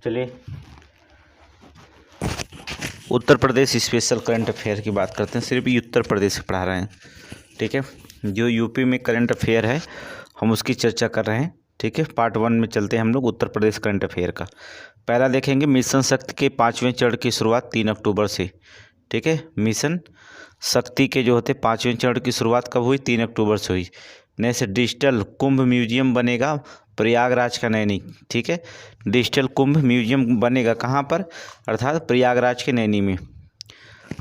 चलिए Uttar Pradesh special current affair की बात करते हैं। सिर्फ ये उत्तर प्रदेश से पढ़ा रहे हैं, ठीक है। जो यूपी में करंट अफेयर है हम उसकी चर्चा कर रहे हैं, ठीक है। पार्ट 1 में चलते हैं हम लोग उत्तर प्रदेश करंट अफेयर का। पहला देखेंगे मिशन शक्ति के 5वें चरण की शुरुआत 3 अक्टूबर से, ठीक है। मिशन शक्ति के जो होते 5वें चरण की शुरुआत कब हुई? 3 अक्टूबर से हुई। नेक्स्ट डिजिटल कुंभ म्यूजियम बनेगा प्रयागराज का नैनी, ठीक है। डिजिटल कुंभ म्यूजियम बनेगा कहाँ पर? अर्थात प्रयागराज के नैनी में,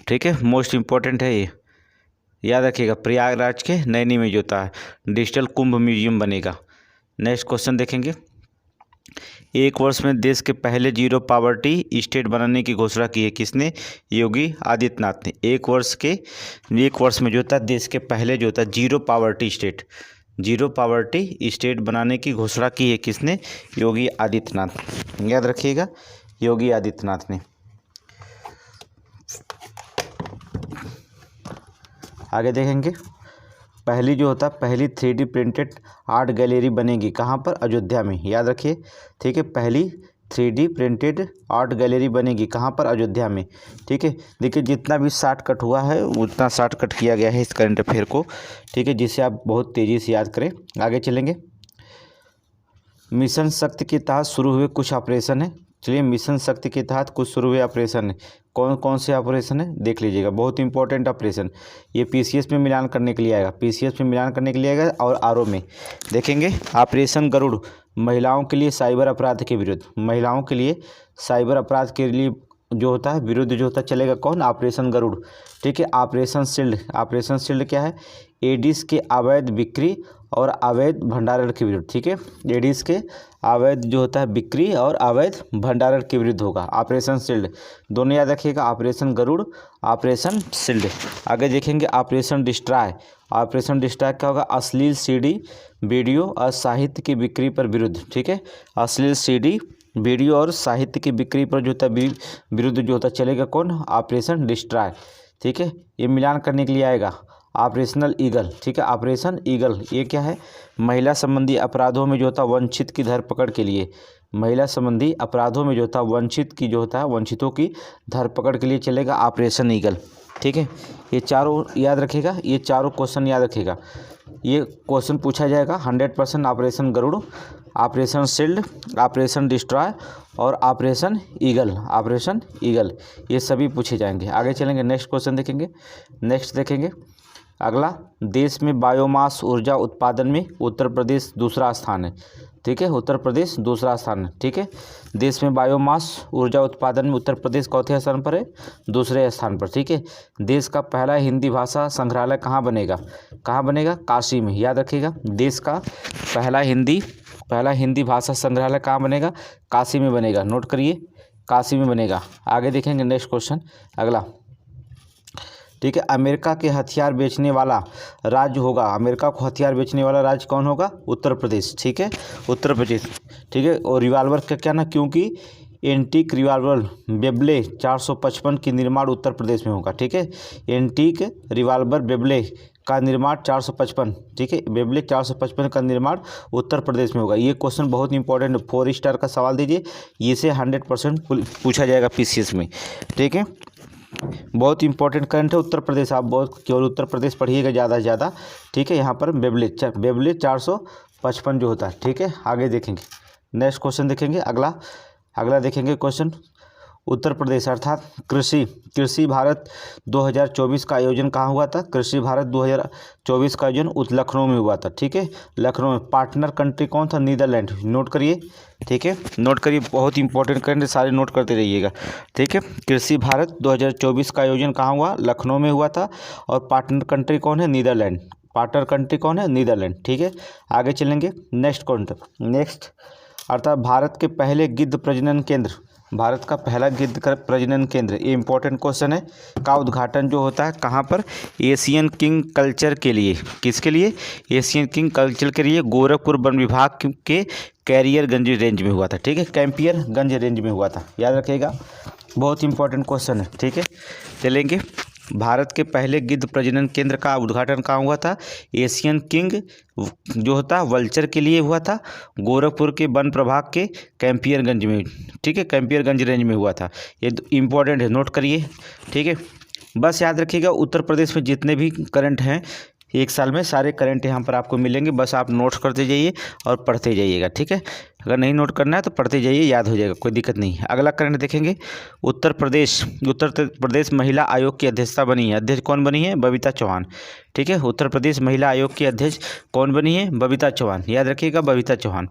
ठीक है। मोस्ट इम्पोर्टेंट है, ये याद रखिएगा, प्रयागराज के नैनी में जो था डिजिटल कुंभ म्यूजियम बनेगा। नेक्स्ट क्वेश्चन देखेंगे, एक वर्ष में देश के पहले जीरो पावर्टी स्टेट बनाने की घोषणा की है किसने? योगी आदित्यनाथ ने। एक वर्ष में जो था देश के पहले जो था जीरो पावर्टी स्टेट बनाने की घोषणा की है किसने? योगी आदित्यनाथ। याद रखिएगा, योगी आदित्यनाथ ने। आगे देखेंगे, पहली 3D प्रिंटेड आर्ट गैलरी बनेगी कहाँ पर? अयोध्या में। याद रखिए, ठीक है। पहली 3D प्रिंटेड आर्ट गैलरी बनेगी कहाँ पर? अयोध्या में, ठीक है। देखिए जितना भी शॉर्टकट हुआ है उतना शॉर्टकट किया गया है इस करंट अफेयर को, ठीक है, जिससे आप बहुत तेज़ी से याद करें। आगे चलेंगे, मिशन शक्ति के तहत शुरू हुए कुछ ऑपरेशन है। चलिए, मिशन शक्ति के तहत कुछ शुरू हुए ऑपरेशन है। कौन कौन से ऑपरेशन है देख लीजिएगा, बहुत इंपॉर्टेंट ऑपरेशन। ये पीसीएस में मिलान करने के लिए आएगा, और आरओ में देखेंगे। ऑपरेशन गरुड़ महिलाओं के लिए साइबर अपराध के विरुद्ध, जो होता है विरुद्ध जो होता चलेगा कौन? ऑपरेशन गरुड़, ठीक है। ऑपरेशन शील्ड क्या है? एडिस के अवैध बिक्री और अवैध भंडारण के विरुद्ध, ठीक है। एडिस के अवैध जो होता है बिक्री और अवैध भंडारण के विरुद्ध होगा ऑपरेशन शील्ड। दोनों याद रखिएगा, ऑपरेशन गरुड़, ऑपरेशन शील्ड। आगे देखेंगे ऑपरेशन डिस्ट्रॉय क्या होगा? अश्लील सीडी वीडियो और साहित्य की बिक्री पर विरुद्ध, ठीक है। अश्लील सीडी वीडियो और साहित्य की बिक्री पर जो होता विरुद्ध जो होता चलेगा कौन? ऑपरेशन डिस्ट्रॉय, ठीक है। ये मिलान करने के लिए आएगा ऑपरेशनल ईगल, ठीक है। ऑपरेशन ईगल ये क्या है? महिला संबंधी अपराधों में जो होता वंचित की धरपकड़ के लिए, महिला संबंधी अपराधों में जो होता वंचितों की धरपकड़ के लिए चलेगा ऑपरेशन ईगल, ठीक है। ये चारों याद रखेगा, ये चारों क्वेश्चन याद रखेगा। ये क्वेश्चन पूछा जाएगा 100%। Operation Garud, operation shield, operation destroy और ऑपरेशन ईगल ये सभी पूछे जाएंगे। आगे चलेंगे, नेक्स्ट क्वेश्चन देखेंगे। अगला, देश में बायोमास ऊर्जा उत्पादन में उत्तर प्रदेश दूसरा स्थान है, ठीक है। उत्तर प्रदेश दूसरा स्थान है, ठीक है। देश में बायोमास ऊर्जा उत्पादन में उत्तर प्रदेश चौथे स्थान पर है, दूसरे स्थान पर, ठीक है। देश का पहला हिंदी भाषा संग्रहालय कहाँ बनेगा? काशी में। याद रखिएगा, देश का पहला हिंदी भाषा संग्रहालय कहाँ बनेगा? काशी में बनेगा। नोट करिए, काशी में बनेगा। आगे देखेंगे नेक्स्ट क्वेश्चन, अगला, ठीक है। अमेरिका को हथियार बेचने वाला राज्य कौन होगा? उत्तर प्रदेश, ठीक है। उत्तर प्रदेश, ठीक है। और रिवाल्वर का क्या ना, क्योंकि एंटीक रिवाल्वर बेबले 455 की निर्माण उत्तर प्रदेश में होगा, ठीक है। एंटीक रिवाल्वर बेबले का निर्माण 455, ठीक है। बेबले 455 का निर्माण उत्तर प्रदेश में होगा। ये क्वेश्चन बहुत इंपॉर्टेंट, 4 स्टार का सवाल दीजिए, इसे 100% पूछा जाएगा पीसीएस में, ठीक है। बहुत इंपॉर्टेंट करंट है उत्तर प्रदेश। आप केवल उत्तर प्रदेश पढ़िएगा ज़्यादा से ज़्यादा, ठीक है। यहाँ पर बेबले 455 जो होता है, ठीक है। आगे देखेंगे, नेक्स्ट क्वेश्चन देखेंगे। अगला देखेंगे क्वेश्चन, उत्तर प्रदेश अर्थात कृषि भारत 2024 का आयोजन कहाँ हुआ था? कृषि भारत 2024 का आयोजन लखनऊ में हुआ था, ठीक है। लखनऊ में। पार्टनर कंट्री कौन था? नीदरलैंड। नोट करिए, ठीक है, नोट करिए, बहुत इंपॉर्टेंट करंट सारे नोट करते रहिएगा, ठीक है। कृषि भारत 2024 का आयोजन कहाँ हुआ? लखनऊ में हुआ था। और पार्टनर कंट्री कौन है? नीदरलैंड, ठीक है। आगे चलेंगे, नेक्स्ट अर्थात भारत का पहला गिद्ध प्रजनन केंद्र, ये इंपॉर्टेंट क्वेश्चन है, का उद्घाटन जो होता है कहाँ पर? एशियन किंग कल्चर के लिए। किसके लिए? एशियन किंग कल्चर के लिए गोरखपुर वन विभाग के कैरियरगंज रेंज में हुआ था, ठीक है। कैंपियरगंज रेंज में हुआ था, याद रखिएगा, बहुत इंपॉर्टेंट क्वेश्चन है, ठीक है। चलेंगे, भारत के पहले गिद्ध प्रजनन केंद्र का उद्घाटन कहाँ हुआ था? एशियन किंग जो होता वल्चर के लिए हुआ था, गोरखपुर के वन प्रभाग के कैंपियरगंज में, ठीक है, कैंपियरगंज रेंज में हुआ था। ये इम्पोर्टेंट है, नोट करिए। ठीक है, बस याद रखिएगा उत्तर प्रदेश में जितने भी करंट हैं एक साल में सारे करंट यहाँ पर आपको मिलेंगे, बस आप नोट्स करते जाइए और पढ़ते जाइएगा। ठीक है, अगर नहीं नोट करना है तो पढ़ते जाइए, याद हो जाएगा, कोई दिक्कत नहीं है। अगला करंट देखेंगे, उत्तर प्रदेश महिला आयोग की अध्यक्षता बनी है। अध्यक्ष कौन बनी है? बबीता चौहान। ठीक है, उत्तर प्रदेश महिला आयोग की अध्यक्ष कौन बनी है? बबीता चौहान, याद रखिएगा, बबीता चौहान।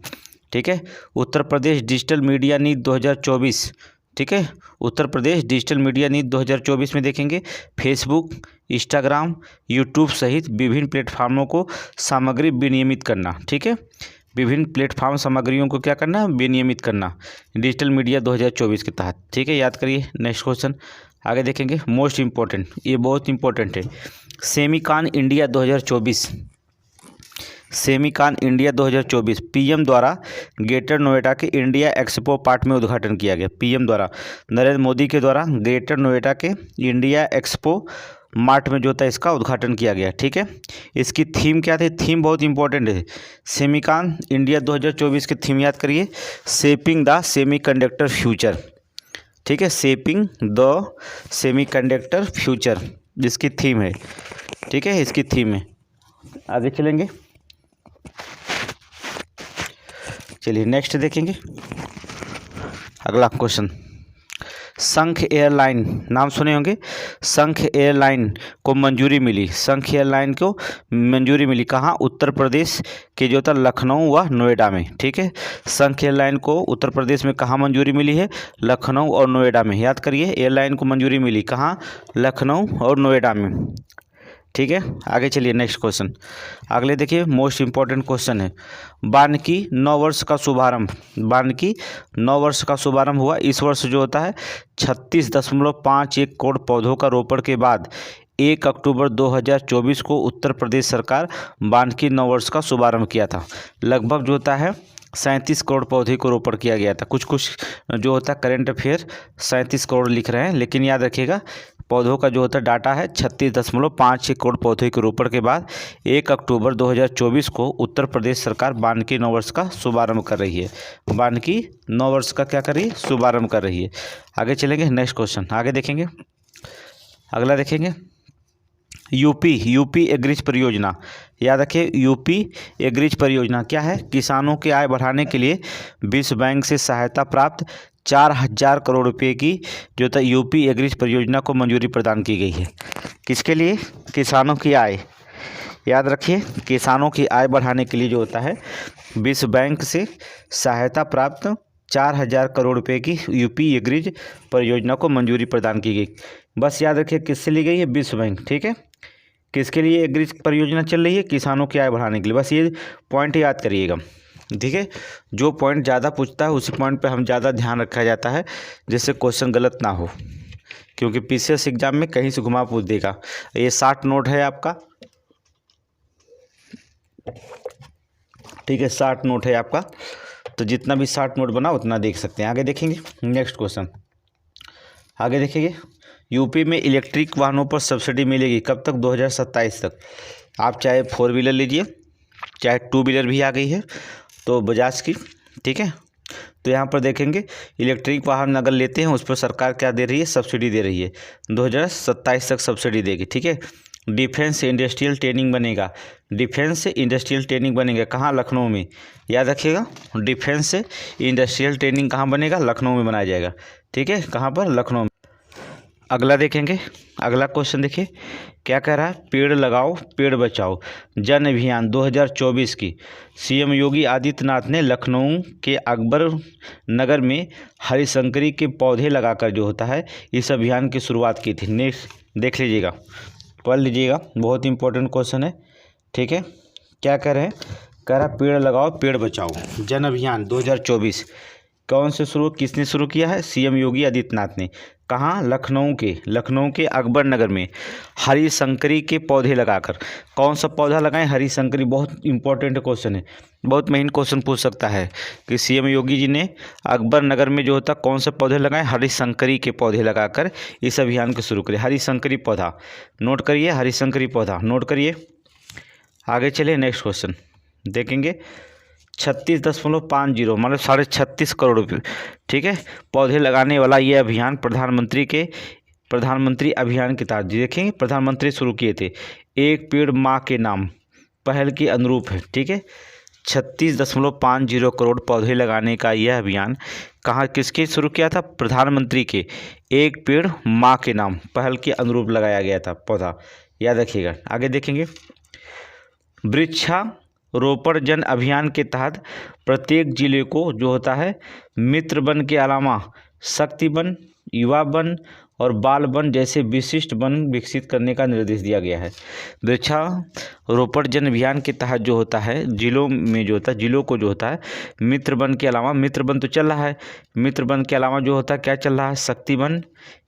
ठीक है, उत्तर प्रदेश डिजिटल मीडिया नीति 2024। ठीक है, उत्तर प्रदेश डिजिटल मीडिया नीति 2024 में देखेंगे फेसबुक, इंस्टाग्राम, यूट्यूब सहित विभिन्न प्लेटफार्मों को सामग्री विनियमित करना। ठीक है, विभिन्न प्लेटफार्म सामग्रियों को क्या करना? विनियमित करना, डिजिटल मीडिया 2024 के तहत। ठीक है, याद करिए। नेक्स्ट क्वेश्चन आगे देखेंगे, मोस्ट इंपॉर्टेंट, ये बहुत इंपॉर्टेंट है। Semicon India 2024, Semicon India 2024 PM द्वारा ग्रेटर नोएडा के इंडिया एक्सपो पार्क में उद्घाटन किया गया। पीएम द्वारा, नरेंद्र मोदी के द्वारा ग्रेटर नोएडा के इंडिया एक्सपो मार्ट में जो था इसका उद्घाटन किया गया। ठीक है, इसकी थीम क्या थी? थीम बहुत इंपॉर्टेंट है। सेमिकॉन इंडिया 2024 की थीम याद करिए, शेपिंग द सेमीकंडक्टर फ्यूचर। ठीक है, शेपिंग द सेमीकंडक्टर फ्यूचर जिसकी थीम है। ठीक है, इसकी थीम है। आगे चलेंगे, चलिए नेक्स्ट देखेंगे। अगला क्वेश्चन, संघ एयरलाइन, नाम सुने होंगे, संघ एयरलाइन को मंजूरी मिली। संघ एयरलाइन को मंजूरी मिली कहाँ? उत्तर प्रदेश के जो था लखनऊ व नोएडा में। ठीक है, संघ एयरलाइन को उत्तर प्रदेश में कहाँ मंजूरी मिली है? लखनऊ और नोएडा में। याद करिए, एयरलाइन को मंजूरी मिली कहाँ? लखनऊ और नोएडा में। ठीक है, आगे चलिए नेक्स्ट क्वेश्चन। अगले देखिए, मोस्ट इंपॉर्टेंट क्वेश्चन है, वानिकी 9 वर्ष का शुभारंभ। वानिकी 9 वर्ष का शुभारंभ हुआ। इस वर्ष जो होता है 36.51 करोड़ पौधों का रोपण के बाद 1 अक्टूबर 2024 को उत्तर प्रदेश सरकार वानिकी 9 वर्ष का शुभारंभ किया था। लगभग जो होता है 37 करोड़ पौधे को रोपण किया गया था। कुछ जो होता है करेंट अफेयर 37 करोड़ लिख रहे हैं, लेकिन याद रखिएगा पौधों का जो होता है डाटा है 36.56 करोड़ पौधे के रोपण के बाद 1 अक्टूबर 2024 को उत्तर प्रदेश सरकार वानिकी 9 वर्ष का शुभारंभ कर रही है। वानिकी 9 वर्ष का क्या कर रही है? शुभारंभ कर रही है। आगे चलेंगे, नेक्स्ट क्वेश्चन आगे देखेंगे। अगला देखेंगे, यूपी एग्रीज परियोजना। याद रखिए, यूपी एग्रीज परियोजना क्या है? किसानों की आय बढ़ाने के लिए विश्व बैंक से सहायता प्राप्त 4000 करोड़ रुपए की जो था यूपी एग्रीज परियोजना को मंजूरी प्रदान की गई है। किसके लिए? किसानों की आय। याद रखिए, किसानों की आय बढ़ाने के लिए जो होता है विश्व बैंक से सहायता प्राप्त 4000 करोड़ रुपए की यूपी एग्रीज परियोजना को मंजूरी प्रदान की गई। बस याद रखिए किससे ली गई है? विश्व बैंक। ठीक है, किसके लिए एग्रीज परियोजना चल रही है? किसानों की आय बढ़ाने के लिए। बस ये पॉइंट याद करिएगा। ठीक है, जो पॉइंट ज़्यादा पूछता है उसी पॉइंट पे हम ज़्यादा ध्यान रखा जाता है, जिससे क्वेश्चन गलत ना हो, क्योंकि पीसीएस एग्जाम में कहीं से घुमा पूछ देगा। ये 60 नोट है आपका। ठीक है, 60 नोट है आपका, तो जितना भी 60 नोट बना उतना देख सकते हैं। आगे देखेंगे नेक्स्ट क्वेश्चन। आगे देखेंगे, यूपी में इलेक्ट्रिक वाहनों पर सब्सिडी मिलेगी कब तक? 2027 तक। आप चाहे 4 व्हीलर लीजिए, चाहे 2 व्हीलर भी आ गई है तो बजाज की। ठीक है, तो यहाँ पर देखेंगे इलेक्ट्रिक वाहन अगर लेते हैं उस पर सरकार क्या दे रही है? सब्सिडी दे रही है। 2027 तक सब्सिडी देगी। ठीक है, डिफेंस इंडस्ट्रियल ट्रेनिंग बनेगा। डिफेंस इंडस्ट्रियल ट्रेनिंग बनेगा कहाँ? लखनऊ में। याद रखिएगा, डिफेंस इंडस्ट्रियल ट्रेनिंग कहाँ बनेगा? लखनऊ में बनाया जाएगा। ठीक है, कहाँ पर? लखनऊ में। अगला देखेंगे, अगला क्वेश्चन देखिए क्या कह रहा है, पेड़ लगाओ पेड़ बचाओ जन अभियान 2024 की सीएम योगी आदित्यनाथ ने लखनऊ के अकबर नगर में हरिशंकरी के पौधे लगाकर जो होता है इस अभियान की शुरुआत की थी। नेक्स्ट देख लीजिएगा, पढ़ लीजिएगा, बहुत इंपॉर्टेंट क्वेश्चन है। ठीक है, क्या कह रहे हैं, कह रहा पेड़ लगाओ पेड़ बचाओ जन अभियान 2024 कौन से शुरू, किसने शुरू किया है? सीएम योगी आदित्यनाथ ने। कहाँ? लखनऊ के अकबर नगर में हरिशंकरी के पौधे लगाकर। कौन सा पौधा लगाएं? हरिशंकरी। बहुत इंपॉर्टेंट क्वेश्चन है, बहुत मेन क्वेश्चन पूछ सकता है कि सीएम योगी जी ने अकबर नगर में जो होता कौन से पौधे लगाएं? हरिशंकरी के पौधे लगाकर इस अभियान को शुरू करें। हरिशंकरी पौधा नोट करिए, हरिशंकरी पौधा नोट करिए। आगे चलिए नेक्स्ट क्वेश्चन देखेंगे, 36.50 मतलब 36.5 करोड़ रुपये, ठीक है, पौधे लगाने वाला ये अभियान प्रधानमंत्री अभियान के तहत देखेंगे प्रधानमंत्री शुरू किए थे। एक पेड़ माँ के नाम पहल के अनुरूप है, ठीक है। 36.50 करोड़ पौधे लगाने का यह अभियान कहाँ किसके शुरू किया था? प्रधानमंत्री के एक पेड़ माँ के नाम पहल के अनुरूप लगाया गया था पौधा, याद रखिएगा। आगे देखेंगे, वृक्षारोपण जन अभियान के तहत प्रत्येक जिले को जो होता है मित्र वन के अलावा शक्ति वन, युवा वन और बाल वन जैसे विशिष्ट वन विकसित करने का निर्देश दिया गया है। वृक्षारोपण जन अभियान के तहत जो होता है जिलों में जो होता है जिलों को जो होता है मित्र वन के अलावा, मित्र वन तो चल रहा है, मित्र वन के अलावा जो होता है क्या चल रहा है? शक्ति वन,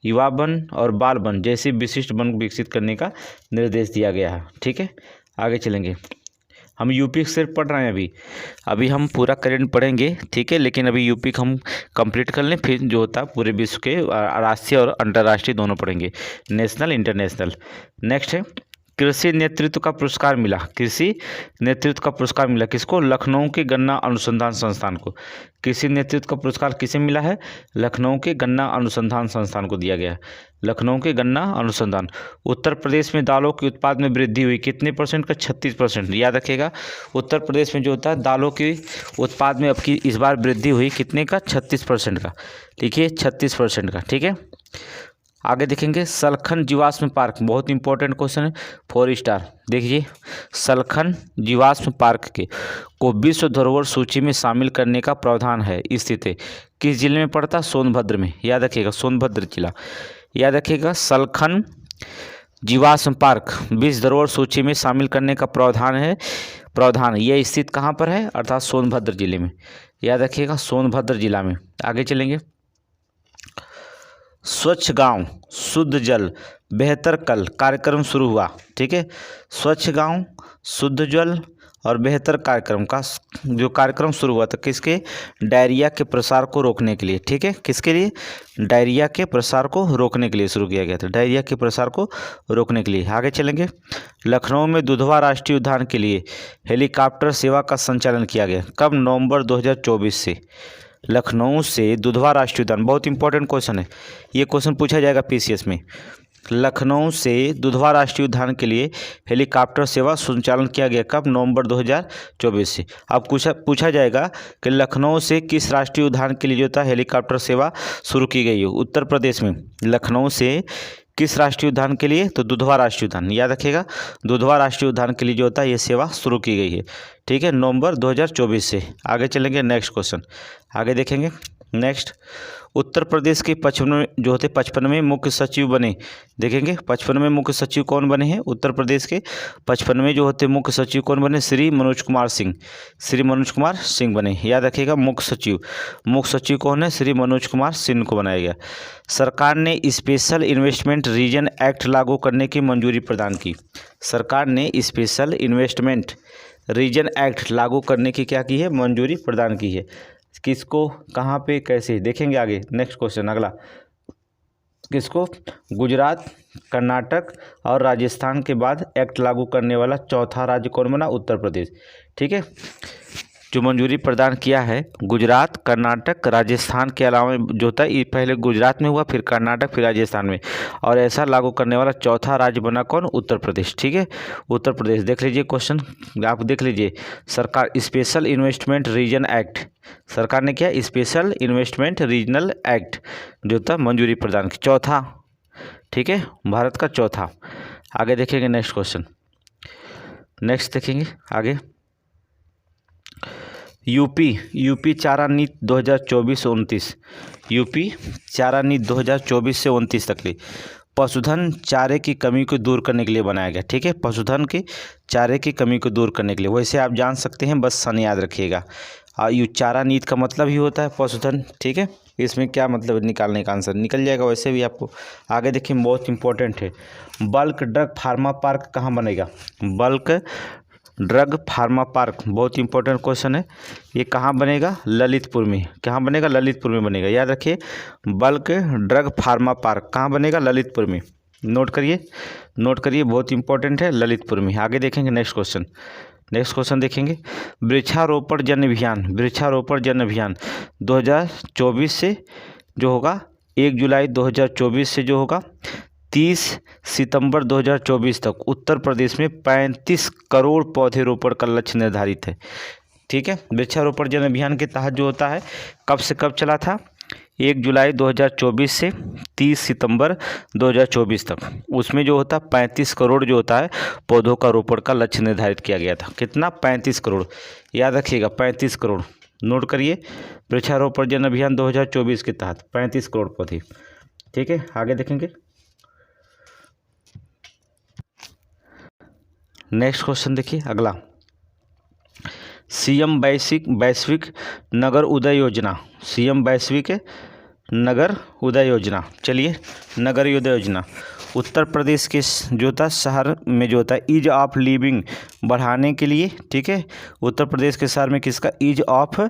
युवा वन और बाल वन जैसे विशिष्ट वन विकसित करने का निर्देश दिया गया है, ठीक है। आगे चलेंगे, हम यूपी सिर्फ पढ़ रहे हैं अभी हम पूरा करंट पढ़ेंगे, ठीक है, लेकिन अभी यूपी का हम कंप्लीट कर लें, फिर जो होता है पूरे विश्व के राष्ट्रीय और अंतर्राष्ट्रीय दोनों पढ़ेंगे, नेशनल इंटरनेशनल। नेक्स्ट है, कृषि नेतृत्व का पुरस्कार मिला, कृषि नेतृत्व का पुरस्कार मिला किसको? लखनऊ के गन्ना अनुसंधान संस्थान को। कृषि नेतृत्व का पुरस्कार किसे मिला है? लखनऊ के गन्ना अनुसंधान संस्थान को दिया गया है, लखनऊ के गन्ना अनुसंधान। उत्तर प्रदेश में दालों के उत्पाद में वृद्धि हुई कितने परसेंट का? 36%, याद रखिएगा। उत्तर प्रदेश में जो होता है दालों के उत्पाद में अब की इस बार वृद्धि हुई कितने का? 36% का, देखिए 36% का, ठीक है। आगे देखेंगे, सलखन जीवाश्म पार्क, बहुत इंपॉर्टेंट क्वेश्चन है, 4 स्टार। देखिए, सलखन जीवाश्म पार्क के को विश्व धरोहर सूची में शामिल करने का प्रावधान है, स्थित है किस जिले में पड़ता है? सोनभद्र में, याद रखिएगा, सोनभद्र जिला, याद रखिएगा। सलखन जीवाश्म पार्क विश्व धरोहर सूची में शामिल करने का प्रावधान यह स्थित कहाँ पर है? अर्थात सोनभद्र जिले में, याद रखिएगा, सोनभद्र जिला में। आगे चलेंगे, स्वच्छ गांव शुद्ध जल बेहतर कल कार्यक्रम शुरू हुआ, ठीक है। स्वच्छ गांव शुद्ध जल और बेहतर कार्यक्रम का जो कार्यक्रम शुरू हुआ था किसके? डायरिया के प्रसार को रोकने के लिए, ठीक है, किसके लिए? डायरिया के प्रसार को रोकने के लिए शुरू किया गया था, डायरिया के प्रसार को रोकने के लिए। आगे चलेंगे, लखनऊ में दुधवा राष्ट्रीय उद्यान के लिए हेलीकॉप्टर सेवा का संचालन किया गया, कब? नवंबर 2024 से। लखनऊ से दुधवा राष्ट्रीय उद्यान, बहुत इंपॉर्टेंट क्वेश्चन है, ये क्वेश्चन पूछा जाएगा पीसीएस में। लखनऊ से दुधवा राष्ट्रीय उद्यान के लिए हेलीकॉप्टर सेवा संचालन किया गया, कब? नवंबर 2024 से। अब पूछा जाएगा कि लखनऊ से किस राष्ट्रीय उद्यान के लिए जो था हेलीकॉप्टर सेवा शुरू की गई है? उत्तर प्रदेश में। लखनऊ से किस राष्ट्रीय उद्यान के लिए? तो दुधवा राष्ट्रीय उद्यान, याद रखिएगा, दुधवा राष्ट्रीय उद्यान के लिए जो होता है ये सेवा शुरू की गई है, ठीक है, नवंबर 2024 से। आगे चलेंगे, नेक्स्ट क्वेश्चन आगे देखेंगे। नेक्स्ट, उत्तर प्रदेश के 55वें मुख्य सचिव बने, देखेंगे 55वें मुख्य सचिव कौन बने हैं? उत्तर प्रदेश के 55वें जो होते मुख्य सचिव कौन बने? श्री मनोज कुमार सिंह बने, याद रखिएगा। मुख्य सचिव कौन है? श्री मनोज कुमार सिंह को बनाया गया। सरकार ने स्पेशल इन्वेस्टमेंट रीजन एक्ट लागू करने की मंजूरी प्रदान की, सरकार ने स्पेशल इन्वेस्टमेंट रीजन एक्ट लागू करने की क्या की है? मंजूरी प्रदान की है। किसको, कहाँ पे, कैसे, देखेंगे आगे। नेक्स्ट क्वेश्चन अगला, किसको? गुजरात, कर्नाटक और राजस्थान के बाद एक्ट लागू करने वाला चौथा राज्य कौन बना? उत्तर प्रदेश, ठीक है। जो मंजूरी प्रदान किया है गुजरात, कर्नाटक, राजस्थान के अलावा जो था ये पहले गुजरात में हुआ, फिर कर्नाटक, फिर राजस्थान में, और ऐसा लागू करने वाला चौथा राज्य बना कौन? उत्तर प्रदेश, ठीक है, उत्तर प्रदेश। देख लीजिए क्वेश्चन, आप देख लीजिए, सरकार स्पेशल इन्वेस्टमेंट रीजन एक्ट, सरकार ने क्या? स्पेशल इन्वेस्टमेंट रीजनल एक्ट जो था मंजूरी प्रदान की, चौथा, ठीक है, भारत का चौथा। आगे देखेंगे नेक्स्ट क्वेश्चन, नेक्स्ट देखेंगे आगे। यूपी चारा नीति 2024-29, यूपी चारा नीति 2024 से 29 तक ली पशुधन चारे की कमी को दूर करने के लिए बनाया गया, ठीक है, पशुधन के चारे की कमी को दूर करने के लिए। वैसे आप जान सकते हैं, बस सन याद रखिएगा। चारा नीति का मतलब ही होता है पशुधन, ठीक है, इसमें क्या मतलब निकालने का आंसर निकल जाएगा वैसे भी आपको। आगे देखिए, बहुत इंपॉर्टेंट है, बल्क ड्रग फार्मा पार्क कहाँ बनेगा? बल्क ड्रग फार्मा पार्क, बहुत इंपॉर्टेंट क्वेश्चन है, ये कहाँ बनेगा? ललितपुर में, कहाँ बनेगा? ललितपुर में बनेगा, याद रखिए। बल्क ड्रग फार्मा पार्क कहाँ बनेगा? ललितपुर में, नोट करिए, बहुत इंपॉर्टेंट है, ललितपुर में। आगे देखेंगे नेक्स्ट क्वेश्चन, नेक्स्ट क्वेश्चन देखेंगे, वृक्षारोपण जन अभियान 2024 से जो होगा 1 जुलाई 2024 से जो होगा 30 सितंबर 2024 तक उत्तर प्रदेश में 35 करोड़ पौधे रोपण का लक्ष्य निर्धारित है। ठीक है, वृक्षारोपण जन अभियान के तहत जो होता है कब से कब चला था, 1 जुलाई 2024 से 30 सितंबर 2024 तक। उसमें जो होता 35 करोड़ जो होता है पौधों का रोपण का लक्ष्य निर्धारित किया गया था। कितना, 35 करोड़, याद रखिएगा 35 करोड़, नोट करिए, वृक्षारोपण जन अभियान 2024 के तहत 35 करोड़ पौधे। ठीक है, आगे देखेंगे। नेक्स्ट क्वेश्चन देखिए अगला, सीएम वैश्विक नगर उदय योजना, सीएम वैश्विक नगर उदय योजना, चलिए नगर उदय योजना उत्तर प्रदेश के जो था शहर में जो होता है ईज ऑफ लिविंग बढ़ाने के लिए। ठीक है, उत्तर प्रदेश के शहर में किसका, ईज ऑफ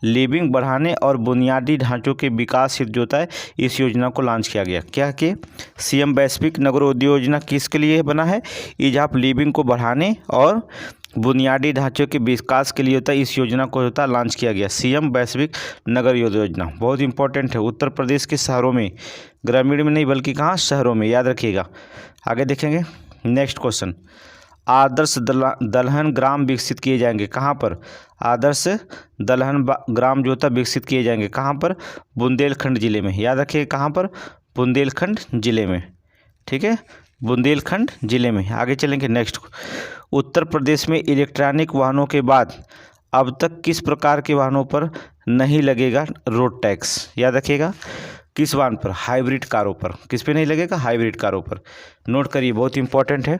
लिविंग बढ़ाने और बुनियादी ढांचों के विकास हेतु जो होता है इस योजना को लॉन्च किया गया। क्या कि सीएम वैश्विक नगर उदय योजना किसके लिए बना है, ईज ऑफ लिविंग को बढ़ाने और बुनियादी ढांचों के विकास के लिए होता है इस योजना को होता है लॉन्च किया गया, सीएम वैश्विक नगर योजना। बहुत इंपॉर्टेंट है, उत्तर प्रदेश के शहरों में, ग्रामीण में नहीं बल्कि कहाँ, शहरों में, याद रखिएगा। आगे देखेंगे नेक्स्ट क्वेश्चन, आदर्श दलहन ग्राम विकसित किए जाएंगे कहाँ पर, आदर्श दलहन ग्राम जो होता है विकसित किए जाएंगे कहाँ पर, बुंदेलखंड जिले में, याद रखिए कहाँ पर, बुंदेलखंड जिले में। ठीक है, बुंदेलखंड जिले में। आगे चलेंगे नेक्स्ट, उत्तर प्रदेश में इलेक्ट्रॉनिक वाहनों के बाद अब तक किस प्रकार के वाहनों पर नहीं लगेगा रोड टैक्स, याद रखिएगा, किस वाहन पर, हाइब्रिड कारों पर, किस पे नहीं लगेगा, हाइब्रिड कारों पर, नोट करिए बहुत इंपॉर्टेंट है।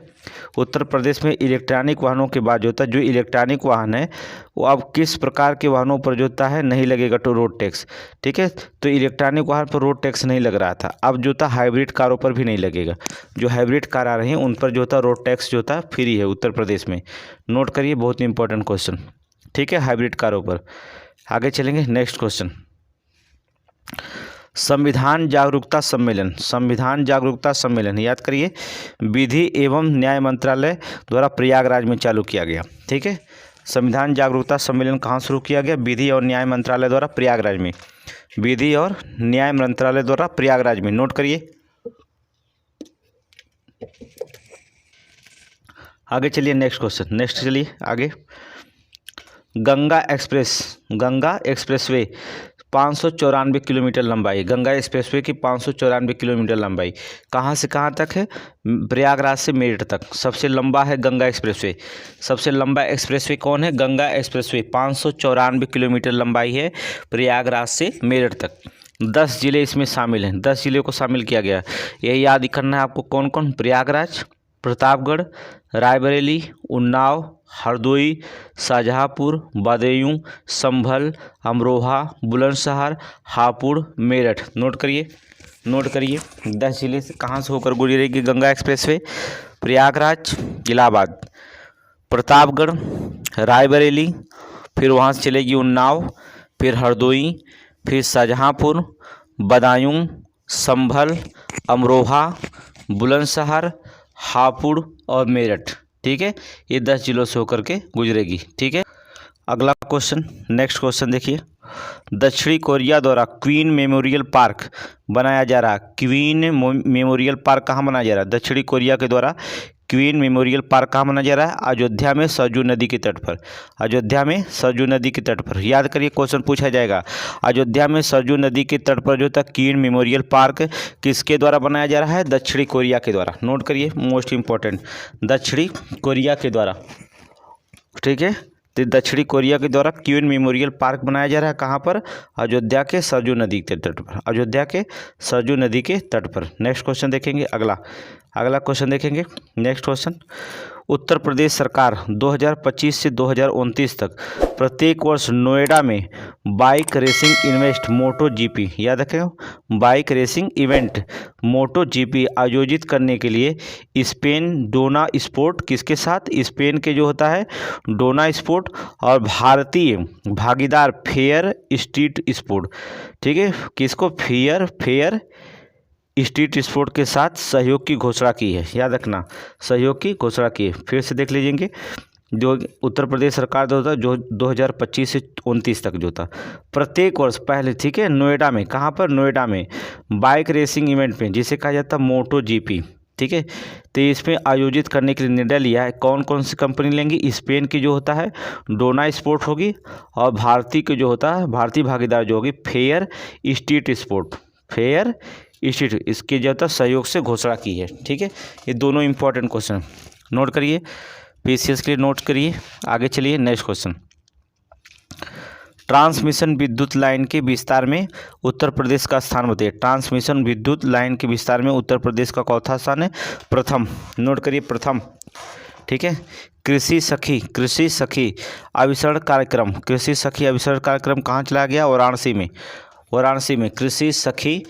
उत्तर प्रदेश में इलेक्ट्रॉनिक वाहनों के बाद जो होता है, जो इलेक्ट्रॉनिक वाहन है वो अब किस प्रकार के वाहनों पर जो होता है नहीं लगेगा तो रोड टैक्स। ठीक है, तो इलेक्ट्रॉनिक वाहन पर रोड टैक्स नहीं लग रहा था, अब जो होता हाइब्रिड कारों पर भी नहीं लगेगा, जो हाइब्रिड कार आ रही हैं उन पर जो होता रोड टैक्स जो होता है फ्री है उत्तर प्रदेश में, नोट करिए बहुत इंपॉर्टेंट क्वेश्चन। ठीक है, हाइब्रिड कारों पर। आगे चलेंगे नेक्स्ट क्वेश्चन, संविधान जागरूकता सम्मेलन, याद करिए, विधि एवं न्याय मंत्रालय द्वारा प्रयागराज में चालू किया गया। ठीक है, संविधान जागरूकता सम्मेलन कहाँ शुरू किया गया, विधि और न्याय मंत्रालय द्वारा प्रयागराज में, विधि और न्याय मंत्रालय द्वारा प्रयागराज में, नोट करिए। आगे चलिए नेक्स्ट क्वेश्चन, नेक्स्ट चलिए आगे, गंगा एक्सप्रेसवे 594 किलोमीटर लंबाई, गंगा एक्सप्रेसवे की 594 किलोमीटर लंबाई कहाँ से कहाँ तक है, प्रयागराज से मेरठ तक, सबसे लंबा है गंगा एक्सप्रेसवे। सबसे लंबा एक्सप्रेसवे कौन है, गंगा एक्सप्रेसवे, 594 किलोमीटर लंबाई है प्रयागराज से मेरठ तक। 10 जिले इसमें शामिल हैं, 10 जिले को शामिल किया गया। यही याद करना है आपको कौन कौन, प्रयागराज, प्रतापगढ़, रायबरेली, उन्नाव, हरदोई, शाहजहाँपुर, बदायूं, संभल, अमरोहा, बुलंदशहर, हापुड़, मेरठ, नोट करिए 10 जिले से कहाँ से होकर गुजरेगी गंगा एक्सप्रेसवे, प्रयागराज, इलाहाबाद, प्रतापगढ़, रायबरेली, फिर वहाँ से चलेगी उन्नाव, फिर हरदोई, फिर शाहजहाँपुर, बदायूं, संभल, अमरोहा, बुलंदशहर, हापुड़ और मेरठ। ठीक है, ये 10 जिलों से होकर के गुजरेगी। ठीक है, अगला क्वेश्चन, नेक्स्ट क्वेश्चन देखिए, दक्षिणी कोरिया द्वारा क्वीन मेमोरियल पार्क बनाया जा रहा, क्वीन मेमोरियल पार्क कहाँ बनाया जा रहा है, दक्षिणी कोरिया के द्वारा क्वीन मेमोरियल पार्क कहाँ बनाया जा रहा है, अयोध्या में सरजू नदी के तट पर, अयोध्या में सरजू नदी के तट पर। याद करिए क्वेश्चन पूछा जाएगा, अयोध्या में सरजू नदी के तट पर जो था क्वीन मेमोरियल पार्क किसके द्वारा बनाया जा रहा है, दक्षिणी कोरिया के द्वारा, नोट करिए मोस्ट इंपॉर्टेंट, दक्षिणी कोरिया के द्वारा। ठीक है, तो दक्षिणी कोरिया के द्वारा क्वीन मेमोरियल पार्क बनाया जा रहा है कहाँ पर, अयोध्या के सरजू नदी के तट पर, अयोध्या के सरजू नदी के तट पर। नेक्स्ट क्वेश्चन देखेंगे, अगला क्वेश्चन देखेंगे, नेक्स्ट क्वेश्चन, उत्तर प्रदेश सरकार 2025 से 2029 तक प्रत्येक वर्ष नोएडा में बाइक रेसिंग इवेंट मोटो जीपी, याद रखें बाइक रेसिंग इवेंट मोटो जीपी आयोजित करने के लिए स्पेन डोना स्पोर्ट, किसके साथ, स्पेन के जो होता है डोना स्पोर्ट और भारतीय भागीदार फेयर स्ट्रीट स्पोर्ट। ठीक है, किसको, फेयर स्ट्रीट स्पोर्ट के साथ सहयोग की घोषणा की है, याद रखना सहयोग की घोषणा की है। फिर से देख लीजिएंगे, जो उत्तर प्रदेश सरकार जो था जो 2025 से 29 तक जो था प्रत्येक वर्ष पहले, ठीक है, नोएडा में, कहाँ पर, नोएडा में बाइक रेसिंग इवेंट में, जिसे कहा जाता है मोटो जीपी, ठीक है, तो इसमें आयोजित करने के लिए निर्णय लिया है। कौन कौन सी कंपनी लेंगी? स्पेन की जो होता है डोना स्पोर्ट होगी, और भारतीय की जो होता है भारतीय भागीदार जो होगी fair street sport, fair street, इसके जो होता है सहयोग से घोषणा की है। ठीक है, ये दोनों इंपॉर्टेंट क्वेश्चन नोट करिए, पीसीएस के लिए नोट करिए। आगे चलिए नेक्स्ट क्वेश्चन। ट्रांसमिशन विद्युत लाइन के विस्तार में उत्तर प्रदेश का स्थान बताइए। ट्रांसमिशन विद्युत लाइन के विस्तार में उत्तर प्रदेश का चौथा स्थान है, प्रथम। नोट करिए प्रथम। ठीक है, कृषि सखी अभिसरण कार्यक्रम, कृषि सखी अभिसरण कार्यक्रम कहाँ चलाया गया? वाराणसी में, वाराणसी में कृषि सखी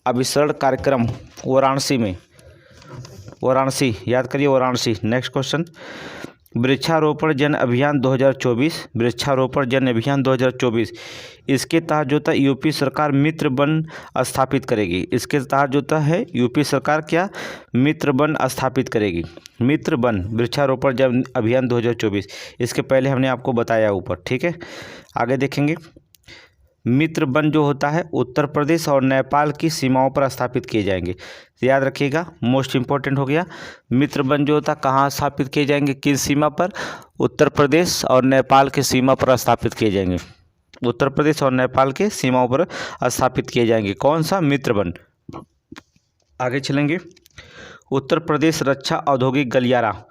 अभिसरण कार्यक्रम वाराणसी में, वाराणसी, याद करिए वाराणसी। नेक्स्ट क्वेश्चन, वृक्षारोपण जन अभियान 2024, वृक्षारोपण जन अभियान 2024, इसके तहत जो था यूपी सरकार मित्र वन स्थापित करेगी। इसके तहत जो है यूपी सरकार क्या मित्र वन स्थापित करेगी, मित्र वन, वृक्षारोपण जन अभियान 2024। इसके पहले हमने आपको बताया ऊपर। ठीक है, आगे देखेंगे। मित्र वन जो होता है उत्तर प्रदेश और नेपाल की सीमाओं पर स्थापित किए जाएंगे। तो याद रखिएगा, मोस्ट इंपॉर्टेंट हो गया। मित्र वन जो होता है कहाँ स्थापित किए जाएंगे, किस सीमा पर? उत्तर प्रदेश और नेपाल की सीमा पर स्थापित किए जाएंगे, उत्तर प्रदेश और नेपाल के सीमाओं पर स्थापित किए जाएंगे। कौन सा? मित्र वन। आगे चलेंगे। उत्तर प्रदेश रक्षा औद्योगिक गलियारा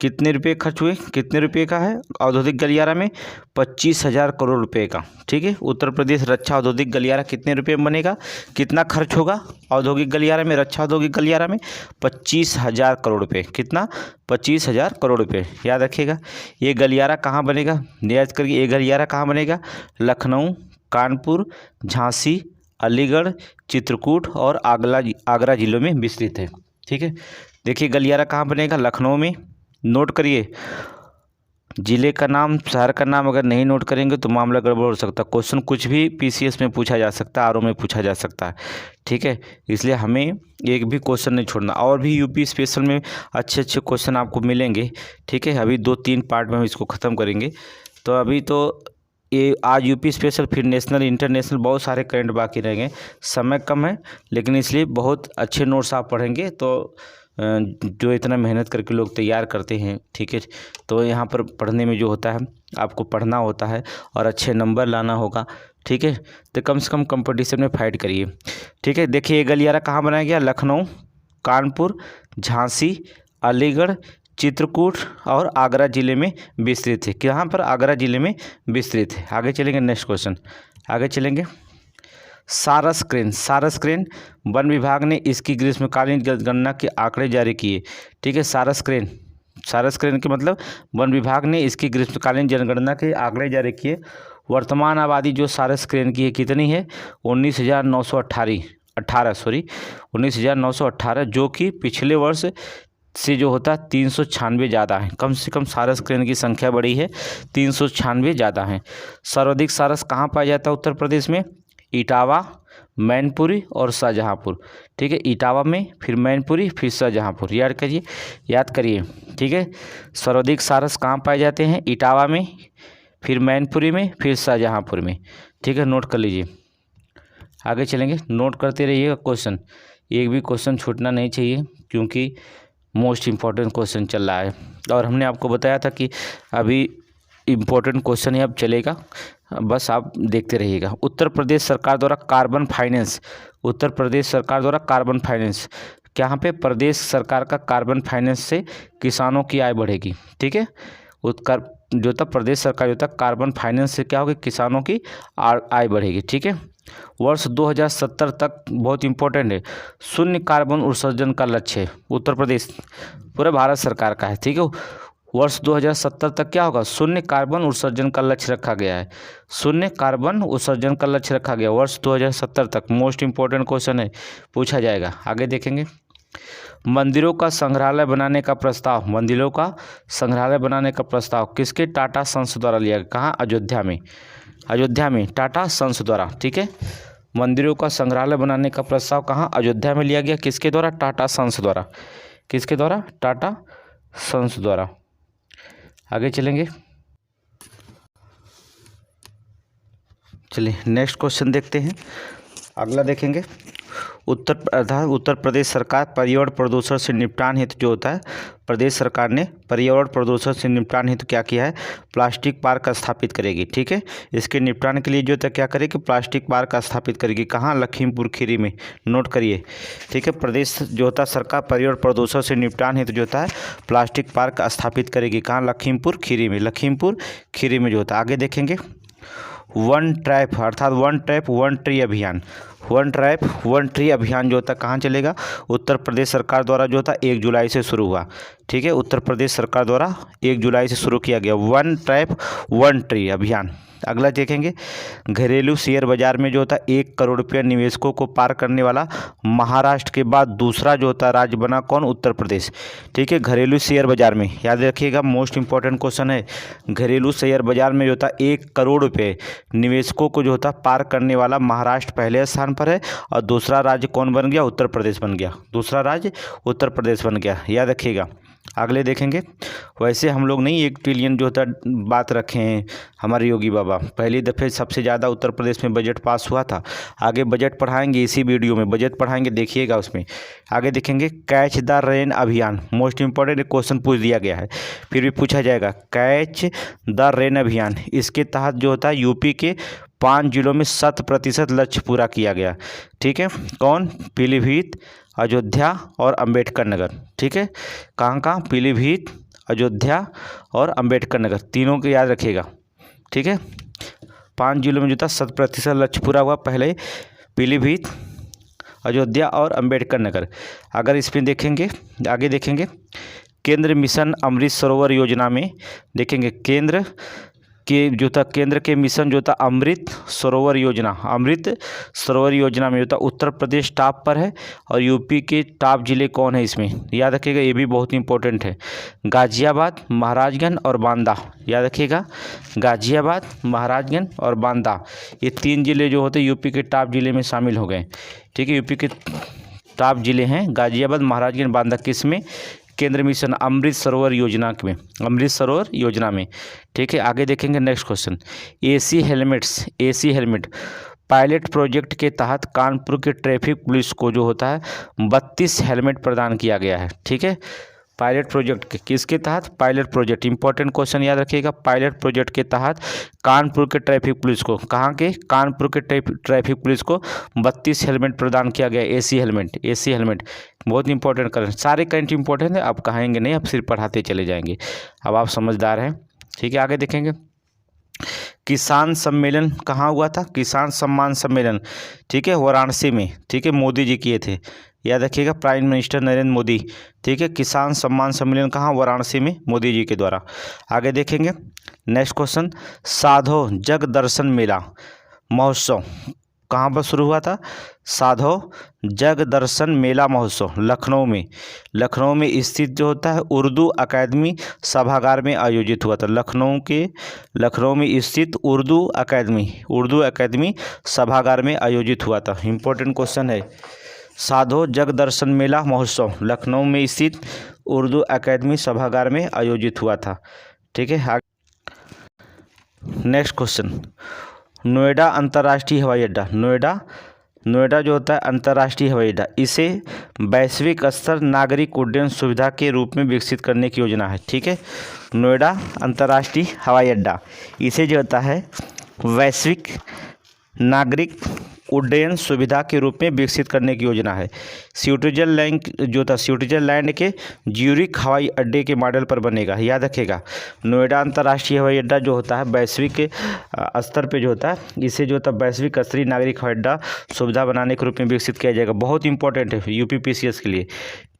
कितने रुपए खर्च हुए? कितने रुपए का है औद्योगिक गलियारा में? 25,000 करोड़ रुपए का। ठीक है, उत्तर प्रदेश रक्षा औद्योगिक गलियारा कितने रुपए में बनेगा? कितना खर्च होगा औद्योगिक गलियारा में, रक्षा औद्योगिक गलियारा में? 25,000 करोड़ रुपए। कितना? 25,000 करोड़ रुपए। याद रखिएगा। ये गलियारा कहाँ बनेगा? याद करिए, ये गलियारा कहाँ बनेगा? लखनऊ, कानपुर, झांसी, अलीगढ़, चित्रकूट और आगरा जिलों में विस्तृत है। ठीक है, देखिए गलियारा कहाँ बनेगा? लखनऊ में। नोट करिए, जिले का नाम, शहर का नाम अगर नहीं नोट करेंगे तो मामला गड़बड़ हो सकता है। क्वेश्चन कुछ भी पीसीएस में पूछा जा सकता है, आरओ में पूछा जा सकता है। ठीक है, इसलिए हमें एक भी क्वेश्चन नहीं छोड़ना। और भी यूपी स्पेशल में अच्छे अच्छे क्वेश्चन आपको मिलेंगे। ठीक है, अभी 2-3 पार्ट में हम इसको ख़त्म करेंगे। तो अभी तो ये आज यूपी स्पेशल, फिर नेशनल, इंटरनेशनल, बहुत सारे करंट बाकी रहेंगे। समय कम है, लेकिन इसलिए बहुत अच्छे नोट्स आप पढ़ेंगे तो जो इतना मेहनत करके लोग तैयार करते हैं। ठीक है, तो यहाँ पर पढ़ने में जो होता है आपको पढ़ना होता है और अच्छे नंबर लाना होगा। ठीक है, तो कम से कम कंपटीशन में फाइट करिए। ठीक है, देखिए ये गलियारा कहाँ बनाया गया? लखनऊ, कानपुर, झांसी, अलीगढ़, चित्रकूट और आगरा जिले में विस्तृत है। कहाँ पर? आगरा जिले में विस्तृत है। आगे चलेंगे, नेक्स्ट क्वेश्चन आगे चलेंगे। सारस क्रेन, सारस क्रेन वन विभाग ने इसकी ग्रीष्मकालीन जनगणना के आंकड़े जारी किए। ठीक है, सारस क्रेन, सारस क्रेन के मतलब वन विभाग ने इसकी ग्रीष्मकालीन जनगणना के आंकड़े जारी किए। वर्तमान आबादी जो सारस क्रेन की है कितनी है? 19,918, जो कि पिछले वर्ष से जो होता है 396 ज़्यादा है। कम से कम सारस क्रेन की संख्या बढ़ी है, 396 ज़्यादा है। सर्वाधिक सारस कहाँ पाया जाता है उत्तर प्रदेश में? इटावा, मैनपुरी और शाहजहाँपुर। ठीक है, इटावा में, फिर मैनपुरी, फिर शाहजहाँपुर। याद करिए, याद करिए। ठीक है, सर्वाधिक सारस कहाँ पाए जाते हैं? इटावा में, फिर मैनपुरी में, फिर शाहजहाँपुर में। ठीक है, नोट कर लीजिए। आगे चलेंगे, नोट करते रहिएगा क्वेश्चन, एक भी क्वेश्चन छूटना नहीं चाहिए क्योंकि मोस्ट इम्पॉर्टेंट क्वेश्चन चल रहा है। और हमने आपको बताया था कि अभी इम्पोर्टेंट क्वेश्चन ही अब चलेगा, बस आप देखते रहिएगा। उत्तर प्रदेश सरकार द्वारा कार्बन फाइनेंस, उत्तर प्रदेश सरकार द्वारा कार्बन फाइनेंस, यहाँ पे प्रदेश सरकार का कार्बन फाइनेंस से किसानों की आय बढ़ेगी। ठीक है, उत्तर जो था प्रदेश सरकार जो था कार्बन फाइनेंस से क्या होगी? किसानों की आय बढ़ेगी। ठीक है, वर्ष 2070 तक, बहुत इंपॉर्टेंट है, शून्य कार्बन उत्सर्जन का लक्ष्य है उत्तर प्रदेश, पूरे भारत सरकार का है। ठीक है, वर्ष 2070 तक क्या होगा? शून्य कार्बन उत्सर्जन का लक्ष्य रखा गया है, शून्य कार्बन उत्सर्जन का लक्ष्य रखा गया वर्ष 2070 तक। मोस्ट इंपॉर्टेंट क्वेश्चन है, पूछा जाएगा। आगे देखेंगे। मंदिरों का संग्रहालय बनाने का प्रस्ताव, मंदिरों का संग्रहालय बनाने का प्रस्ताव किसके? टाटा सन्स द्वारा लिया गया। कहाँ? अयोध्या में, अयोध्या में टाटा सन्स द्वारा। ठीक है, मंदिरों का संग्रहालय बनाने का प्रस्ताव कहाँ? अयोध्या में लिया गया। किसके द्वारा? टाटा सन्स द्वारा। किसके द्वारा? टाटा सन्स द्वारा। आगे चलेंगे। चलिए नेक्स्ट क्वेश्चन देखते हैं। अगला देखेंगे, उत्तर प्रदेश सरकार पर्यावरण प्रदूषण से निपटान हेतु जो होता है, प्रदेश सरकार ने पर्यावरण प्रदूषण से निपटान हेतु क्या किया है, प्लास्टिक पार्क स्थापित करेगी। ठीक है, इसके निपटान के लिए जो होता है क्या करेगी, प्लास्टिक पार्क स्थापित करेगी। कहाँ, लखीमपुर खीरी में, नोट करिए। ठीक है, प्रदेश जो होता है सरकार पर्यावरण प्रदूषण से निपटान हेतु जो होता है प्लास्टिक पार्क स्थापित करेगी। कहाँ, लखीमपुर खीरी में, लखीमपुर खीरी में जो होता है। आगे देखेंगे, वन ट्रैप अर्थात वन ट्रैप वन ट्री अभियान, वन ट्रैप वन ट्री अभियान जो होता है कहाँ चलेगा, उत्तर प्रदेश सरकार द्वारा जो होता है 1 जुलाई से शुरू हुआ। ठीक है, उत्तर प्रदेश सरकार द्वारा 1 जुलाई से शुरू किया गया वन ट्रैप वन ट्री अभियान। अगला देखेंगे, घरेलू शेयर बाजार में जो होता है 1 करोड़ रुपया निवेशकों को पार करने वाला महाराष्ट्र के बाद दूसरा जो होता है राज्य बना कौन, उत्तर प्रदेश। ठीक है, घरेलू शेयर बाजार में याद रखिएगा, मोस्ट इंपॉर्टेंट क्वेश्चन है। घरेलू शेयर बाजार में जो होता है 1 करोड़ रुपये निवेशकों को जो होता है पार करने वाला महाराष्ट्र पहले स्थान पर है और दूसरा राज्य कौन बन गया, उत्तर प्रदेश बन गया। दूसरा राज्य उत्तर प्रदेश बन गया, याद रखिएगा। अगले देखेंगे, वैसे हम लोग नहीं 1 ट्रिलियन जो होता है बात रखे हैं हमारे योगी बाबा, पहली दफ़े सबसे ज़्यादा उत्तर प्रदेश में बजट पास हुआ था। आगे बजट पढ़ाएंगे, इसी वीडियो में बजट पढ़ाएंगे, देखिएगा उसमें। आगे देखेंगे, कैच द रेन अभियान, मोस्ट इंपॉर्टेंट क्वेश्चन पूछ दिया गया है, फिर भी पूछा जाएगा। कैच द रेन अभियान, इसके तहत जो होता है यूपी के 5 जिलों में 100% लक्ष्य पूरा किया गया। ठीक है, कौन, पीलीभीत, अयोध्या और अंबेडकर नगर। ठीक है, कहाँ कहाँ, पीलीभीत, अयोध्या और अंबेडकर नगर, तीनों को याद रखिएगा। ठीक है, 5 जिलों में जो था 100% लक्ष्य पूरा हुआ, पहले पीलीभीत, अयोध्या और अंबेडकर नगर। अगर इसमें देखेंगे, आगे देखेंगे, केंद्र मिशन अमृत सरोवर योजना में देखेंगे, केंद्र के जो था केंद्र के मिशन जो था अमृत सरोवर योजना, अमृत सरोवर योजना में जो था उत्तर प्रदेश टॉप पर है और यूपी के टॉप जिले कौन है इसमें, याद रखिएगा, ये भी बहुत इंपॉर्टेंट है। गाजियाबाद, महाराजगंज और बांदा, याद रखिएगा, गाजियाबाद, महाराजगंज और बांदा, ये 3 जिले जो होते यूपी के टॉप जिले में शामिल हो गए। ठीक है, यूपी के टॉप जिले हैं गाजियाबाद, महाराजगंज, बांदा, किस में, केंद्र मिशन अमृत सरोवर योजना में, अमृत सरोवर योजना में। ठीक है, आगे देखेंगे next question, AC helmet pilot project के तहत कानपुर के ट्रैफिक पुलिस को जो होता है 32 हेलमेट प्रदान किया गया है। ठीक है, पायलट प्रोजेक्ट के किसके तहत, पायलट प्रोजेक्ट, इंपॉर्टेंट क्वेश्चन याद रखिएगा। पायलट प्रोजेक्ट के तहत कानपुर के ट्रैफिक पुलिस को, कहाँ के, कानपुर के ट्रैफिक पुलिस को 32 हेलमेट प्रदान किया गया। एसी हेलमेट बहुत इंपॉर्टेंट करेंट, सारे करंट इंपॉर्टेंट है, आप कहेंगे नहीं, आप सिर्फ पढ़ाते चले जाएंगे, अब आप समझदार हैं। ठीक है, आगे देखेंगे, किसान सम्मेलन कहाँ हुआ था, किसान सम्मान सम्मेलन। ठीक है, वाराणसी में। ठीक है, मोदी जी किए थे, याद रखिएगा, प्राइम मिनिस्टर नरेंद्र मोदी। ठीक है, किसान सम्मान सम्मेलन कहाँ, वाराणसी में, मोदी जी के द्वारा। आगे देखेंगे नेक्स्ट क्वेश्चन, साधो जग दर्शन मेला महोत्सव कहाँ पर शुरू हुआ था, साधो जग दर्शन मेला महोत्सव लखनऊ में स्थित जो होता है उर्दू अकादमी सभागार में आयोजित हुआ था। लखनऊ में स्थित उर्दू अकादमी सभागार में आयोजित हुआ था। इंपॉर्टेंट क्वेश्चन है, साधो जग दर्शन मेला महोत्सव लखनऊ में स्थित उर्दू अकादमी सभागार में आयोजित हुआ था। ठीक है, नेक्स्ट क्वेश्चन, नोएडा अंतर्राष्ट्रीय हवाई अड्डा, नोएडा जो होता है अंतर्राष्ट्रीय हवाई अड्डा, इसे वैश्विक स्तर नागरिक उड्डयन सुविधा के रूप में विकसित करने की योजना है। ठीक है, नोएडा अंतर्राष्ट्रीय हवाई अड्डा, इसे जो होता है वैश्विक नागरिक उड्डयन सुविधा के रूप में विकसित करने की योजना है। स्विट्जरलैंड के ज्यूरिख हवाई अड्डे के मॉडल पर बनेगा, याद रखेगा। नोएडा अंतर्राष्ट्रीय हवाई अड्डा जो होता है वैश्विक स्तर पे जो होता है, इसे जो होता है वैश्विक स्तरीय नागरिक हवाई अड्डा सुविधा बनाने के रूप में विकसित किया जाएगा। बहुत इंपॉर्टेंट है यूपीपीसीएस के लिए।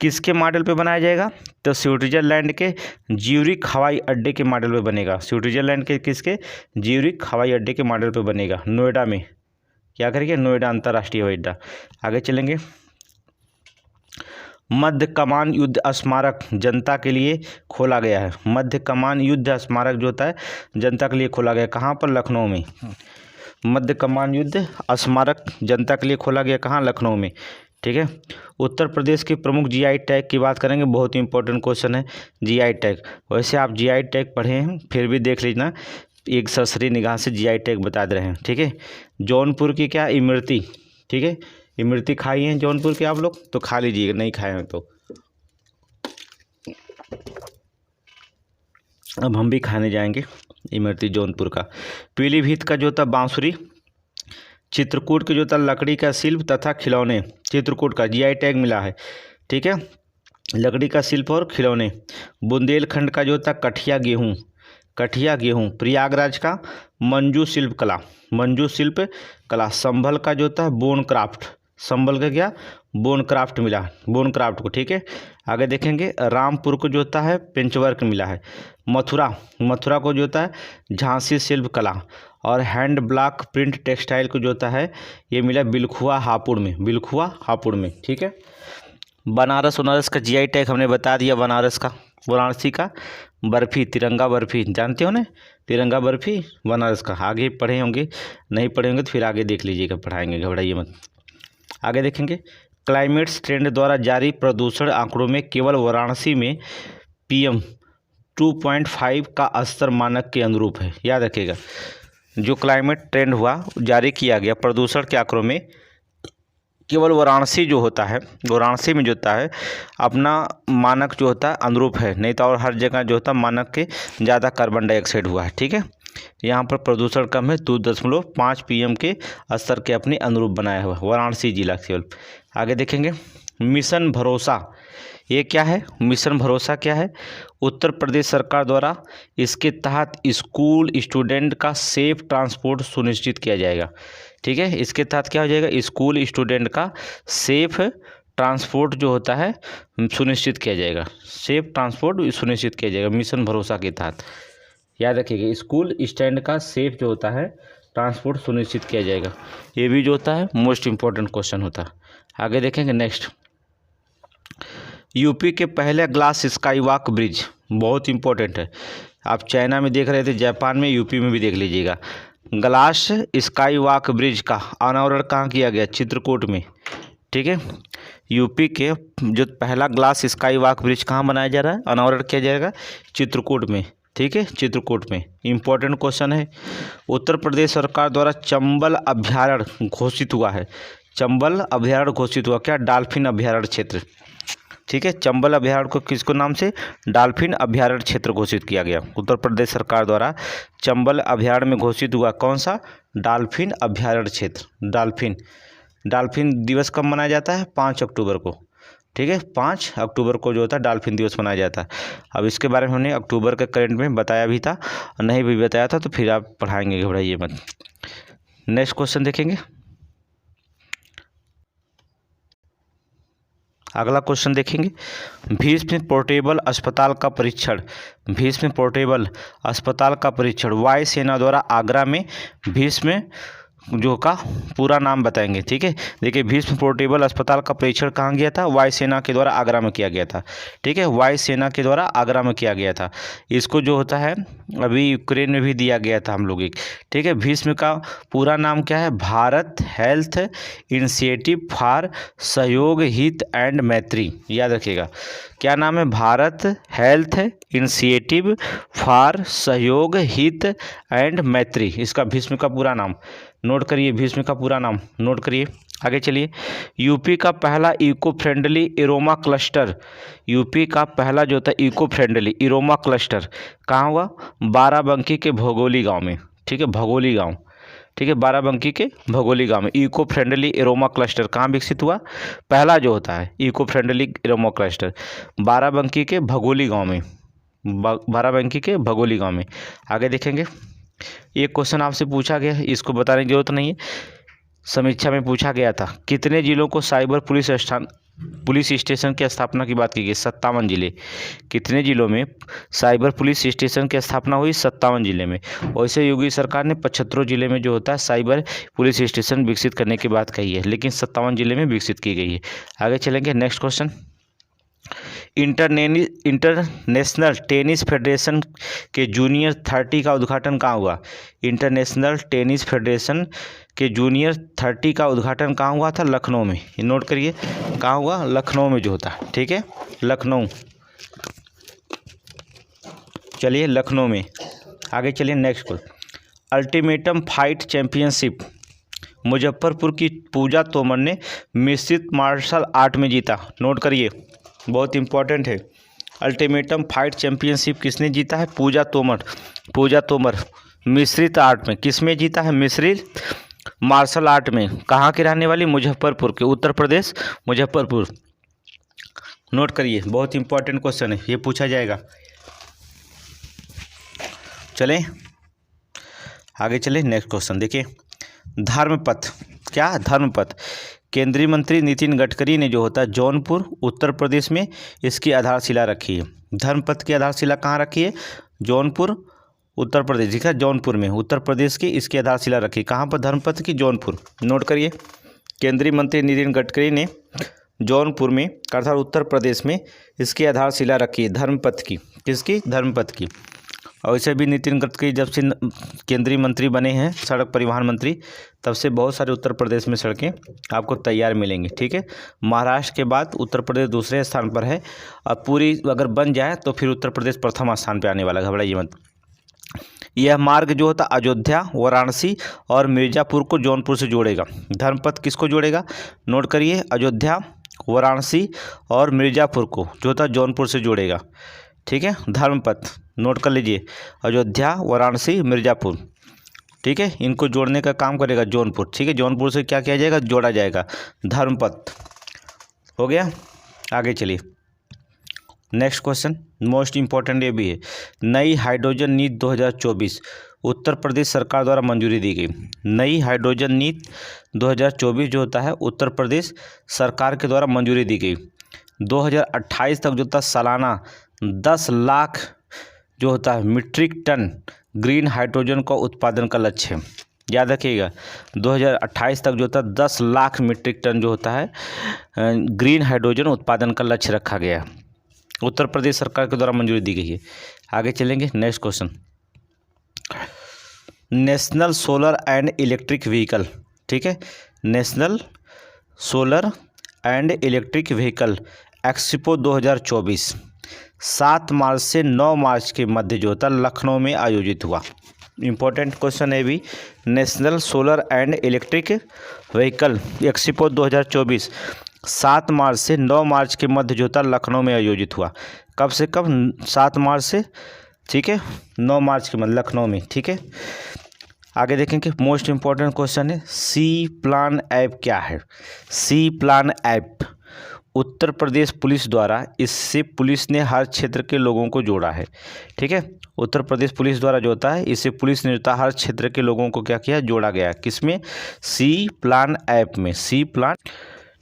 किसके मॉडल पे बनाया जाएगा, तो स्विट्जरलैंड के ज्यूरिख हवाई अड्डे के मॉडल पे बनेगा। स्विट्जरलैंड के किसके, ज्यूरिख हवाई अड्डे के मॉडल पे बनेगा, नोएडा में। क्या करेंगे, नोएडा अंतर्राष्ट्रीय हवाई अड्डा। आगे चलेंगे, मध्य कमान युद्ध स्मारक जनता के लिए खोला गया है। मध्य कमान युद्ध स्मारक जो होता है जनता के लिए खोला गया, कहाँ पर, लखनऊ में। मध्य कमान युद्ध स्मारक जनता के लिए खोला गया, कहाँ, लखनऊ में। ठीक है। उत्तर प्रदेश के प्रमुख जीआई टैग की बात करेंगे, बहुत ही इंपॉर्टेंट क्वेश्चन है जीआई टैग। वैसे आप जीआई टैग पढ़े हैं फिर भी देख लीजिए, एक सरसरी निगाह से जीआई टैग बता दे रहे हैं। ठीक है, जौनपुर की क्या इमरती, ठीक है, इमरती खाई हैं जौनपुर के आप लोग तो खा लीजिएगा, नहीं खाए हैं तो अब हम भी खाने जाएंगे इमरती जौनपुर का। पीलीभीत का जो था बांसुरी, चित्रकूट के जो था लकड़ी का शिल्प तथा खिलौने, चित्रकूट का जीआई टैग मिला है। ठीक है, लकड़ी का शिल्प और खिलौने। बुंदेलखंड का जो था कठिया गेहूँ, कठिया गेहूँ। प्रयागराज का मंजू शिल्प कला, मंजू शिल्प कला। संभल का जो था बोन क्राफ्ट, संभल का क्या बोन क्राफ्ट मिला, बोन क्राफ्ट को। ठीक है, आगे देखेंगे रामपुर को जो होता है पेंचवर्क मिला है। मथुरा, मथुरा को जो होता है झांसी शिल्प कला। और हैंड ब्लॉक प्रिंट टेक्सटाइल को जो होता है ये मिला बिलखुआ हापुड़ में, बिलखुआ हापुड़ में। ठीक है, बनारस, बनारस का जीआई टैग हमने बता दिया। बनारस का, वाराणसी का बर्फ़ी, तिरंगा बर्फ़ी जानते हो ना, तिरंगा बर्फ़ी बनारस का। आगे पढ़े होंगे, नहीं पढ़े होंगे तो फिर आगे देख लीजिएगा, पढ़ाएंगे, घबराइए मत। आगे देखेंगे क्लाइमेट्स ट्रेंड द्वारा जारी प्रदूषण आंकड़ों में केवल वाराणसी में PM 2.5 का स्तर मानक के अनुरूप है। याद रखिएगा, जो क्लाइमेट ट्रेंड हुआ जारी किया गया प्रदूषण के आंकड़ों में केवल वाराणसी जो होता है, वाराणसी में जो होता है अपना मानक जो होता है अनुरूप है, नहीं तो और हर जगह जो होता है मानक के ज़्यादा कार्बन डाइऑक्साइड हुआ है। ठीक है, यहाँ पर प्रदूषण कम है, 2.5 PM के स्तर के अपने अनुरूप बनाया हुआ वाराणसी जिला केवल। आगे देखेंगे मिशन भरोसा, ये क्या है, मिशन भरोसा क्या है? उत्तर प्रदेश सरकार द्वारा इसके तहत स्कूल स्टूडेंट का सेफ ट्रांसपोर्ट सुनिश्चित किया जाएगा। ठीक है, इसके तहत क्या हो जाएगा, स्कूल स्टूडेंट का सेफ ट्रांसपोर्ट जो होता है सुनिश्चित किया जाएगा, सेफ ट्रांसपोर्ट सुनिश्चित किया जाएगा मिशन भरोसा के तहत। याद रखिएगा, स्कूल स्टैंड का सेफ जो होता है ट्रांसपोर्ट सुनिश्चित किया जाएगा। ये भी जो होता है मोस्ट इम्पोर्टेंट क्वेश्चन होता है। आगे देखेंगे नेक्स्ट, यूपी के पहले ग्लास स्काई वॉक ब्रिज, बहुत इंपॉर्टेंट है। आप चाइना में देख रहे थे, जापान में, यूपी में भी देख लीजिएगा। ग्लास स्काई वॉक ब्रिज का अनावरण कहाँ किया गया? चित्रकूट में। ठीक है, यूपी के जो पहला ग्लास स्काई वॉक ब्रिज कहाँ बनाया जा रहा है, अनावरण किया जाएगा? चित्रकूट में। ठीक है, चित्रकूट में। इंपॉर्टेंट क्वेश्चन है। उत्तर प्रदेश सरकार द्वारा चंबल अभ्यारण्य घोषित हुआ है, चंबल अभ्यारण्य घोषित हुआ, क्या? डॉल्फिन अभ्यारण्य क्षेत्र। ठीक है, चंबल अभ्यारण्य को किसको नाम से? डॉल्फिन अभ्यारण्य क्षेत्र घोषित किया गया। उत्तर प्रदेश सरकार द्वारा चंबल अभ्यारण्य में घोषित हुआ कौन सा? डॉल्फिन अभ्यारण्य क्षेत्र। डॉल्फिन, डॉल्फिन दिवस कब मनाया जाता है? 5 अक्टूबर को। ठीक है, 5 अक्टूबर को जो होता है डॉल्फिन दिवस मनाया जाता है। अब इसके बारे में हमने अक्टूबर के करंट में बताया भी था, नहीं भी बताया था तो फिर आप पढ़ाएंगे, घबराइए मत। नेक्स्ट क्वेश्चन देखेंगे, अगला क्वेश्चन देखेंगे, भीष्म पोर्टेबल अस्पताल का परीक्षण, भीष्म पोर्टेबल अस्पताल का परीक्षण वायुसेना द्वारा आगरा में, भीष्म जो का पूरा नाम बताएंगे। ठीक है, देखिए भीष्म पोर्टेबल अस्पताल का परीक्षण कहाँ गया था? वायुसेना के द्वारा आगरा में किया गया था। ठीक है, वायुसेना के द्वारा आगरा में किया गया था। इसको जो होता है अभी यूक्रेन में भी दिया गया था हम लोग एक। ठीक है, भीष्म का पूरा नाम क्या है? भारत हेल्थ इनिशिएटिव फॉर सहयोग हित एंड मैत्री। याद रखिएगा, क्या नाम है? भारत हेल्थ इनिशिएटिव फॉर सहयोग हित एंड मैत्री, इसका भीष्म का पूरा नाम नोट करिए, भीष्म का पूरा नाम नोट करिए। आगे चलिए, यूपी का पहला eco friendly aroma cluster, UP का पहला जो था इको फ्रेंडली एरोमा क्लस्टर कहाँ हुआ? बाराबंकी के भगोली गांव में। ठीक है, भगोली गांव। ठीक है, बाराबंकी के भगोली गांव में इको फ्रेंडली एरोमा क्लस्टर कहाँ विकसित हुआ? पहला जो होता है eco friendly aroma cluster Barabanki के भगोली गांव में, बाराबंकी के भगोली गांव में। आगे देखेंगे, एक क्वेश्चन आपसे पूछा गया, इसको बताने की जरूरत नहीं है, समीक्षा में पूछा गया था, कितने जिलों को साइबर पुलिस स्टेशन की स्थापना की बात की गई? 57 जिले। कितने जिलों में साइबर पुलिस स्टेशन की स्थापना हुई? 57 जिले में। वैसे योगी सरकार ने 75 जिले में जो होता है साइबर पुलिस स्टेशन विकसित करने की बात कही है, लेकिन 57 जिले में विकसित की गई है। आगे चलेंगे, next question, international tennis federation के जूनियर 30 का उद्घाटन कहाँ हुआ? इंटरनेशनल टेनिस फेडरेशन के जूनियर 30 का उद्घाटन कहाँ हुआ था? लखनऊ में। नोट करिए कहाँ हुआ? लखनऊ में जो होता है, ठीक है, लखनऊ। चलिए लखनऊ में। आगे चलिए नेक्स्ट को। अल्टीमेटम फाइट चैंपियनशिप मुजफ्फरपुर की पूजा तोमर ने मिश्रित मार्शल आर्ट में जीता। नोट करिए, बहुत इंपॉर्टेंट है। अल्टीमेटम फाइट चैंपियनशिप किसने जीता है? पूजा तोमर। पूजा तोमर मिश्रित आर्ट में किस में जीता है? मिश्रित मार्शल आर्ट में। कहाँ के रहने वाली? मुजफ्फरपुर के, उत्तर प्रदेश, मुजफ्फरपुर। नोट करिए, बहुत इंपॉर्टेंट क्वेश्चन है, ये पूछा जाएगा। चलें आगे चलें, नेक्स्ट क्वेश्चन देखिए। धर्मपथ, क्या? धर्मपथ केंद्रीय मंत्री नितिन गडकरी ने जो होता है जौनपुर उत्तर प्रदेश में इसकी आधारशिला रखी है। धर्मपथ की आधारशिला कहाँ रखी है? जौनपुर उत्तर प्रदेश, ठीक है, जौनपुर में, उत्तर प्रदेश की इसकी आधारशिला रखी। कहाँ पर? धर्मपथ की, जौनपुर। नोट करिए, केंद्रीय मंत्री नितिन गडकरी ने जौनपुर में अर्थात उत्तर प्रदेश में इसकी आधारशिला रखी है, धर्मपथ की। किसकी? धर्मपथ की। और वैसे भी नितिन गडकरी जब से केंद्रीय मंत्री बने हैं, सड़क परिवहन मंत्री, तब से बहुत सारे उत्तर प्रदेश में सड़कें आपको तैयार मिलेंगी, ठीक है। महाराष्ट्र के बाद उत्तर प्रदेश दूसरे स्थान पर है, और पूरी अगर बन जाए तो फिर उत्तर प्रदेश प्रथम स्थान पर आने वाला, घबराइए मत। यह मार्ग जो होता अयोध्या, वाराणसी और मिर्ज़ापुर को जौनपुर से जोड़ेगा। धर्मपथ किसको जोड़ेगा? नोट करिए, अयोध्या, वाराणसी और मिर्ज़ापुर को जो होता जौनपुर से जोड़ेगा, ठीक है। धर्मपथ नोट कर लीजिए, अयोध्या, वाराणसी, मिर्ज़ापुर, ठीक है, इनको जोड़ने का काम करेगा जौनपुर, ठीक है। जौनपुर से क्या किया जाएगा? जोड़ा जाएगा। धर्मपथ हो गया। आगे चलिए, नेक्स्ट क्वेश्चन मोस्ट इंपॉर्टेंट ये भी है। नई हाइड्रोजन नीति 2024 उत्तर प्रदेश सरकार द्वारा मंजूरी दी गई। नई हाइड्रोजन नीति 2024 जो होता है उत्तर प्रदेश सरकार के द्वारा मंजूरी दी गई। 2028 तक जो होता है सालाना 10 लाख जो होता है मीट्रिक टन ग्रीन हाइड्रोजन का उत्पादन का लक्ष्य है। याद रखिएगा, 2028 तक जो होता है 10 लाख मीट्रिक टन जो होता है ग्रीन हाइड्रोजन उत्पादन का लक्ष्य रखा गया है, उत्तर प्रदेश सरकार के द्वारा मंजूरी दी गई है। आगे चलेंगे, next question. National solar and electric vehicle, ठीक है, national solar and electric vehicle expo 2024 7 मार्च से 9 मार्च के मध्य जो होता लखनऊ में आयोजित हुआ। इंपॉर्टेंट क्वेश्चन है भी। National solar and electric vehicle expo 2024 7 मार्च से 9 मार्च के मध्य जो होता लखनऊ में आयोजित हुआ। कब से कब? 7 मार्च से, ठीक है, 9 मार्च के मध्य लखनऊ में, ठीक है। आगे देखेंगे, मोस्ट इंपॉर्टेंट क्वेश्चन है, सी प्लान ऐप क्या है? सी plan app Uttar Pradesh police द्वारा, इससे पुलिस ने हर क्षेत्र के लोगों को जोड़ा है, ठीक है। उत्तर प्रदेश पुलिस द्वारा जो होता है, इससे पुलिस ने जोता हर क्षेत्र के लोगों को क्या किया? जोड़ा गया। किसमें? सी प्लान ऐप में, सी प्लान,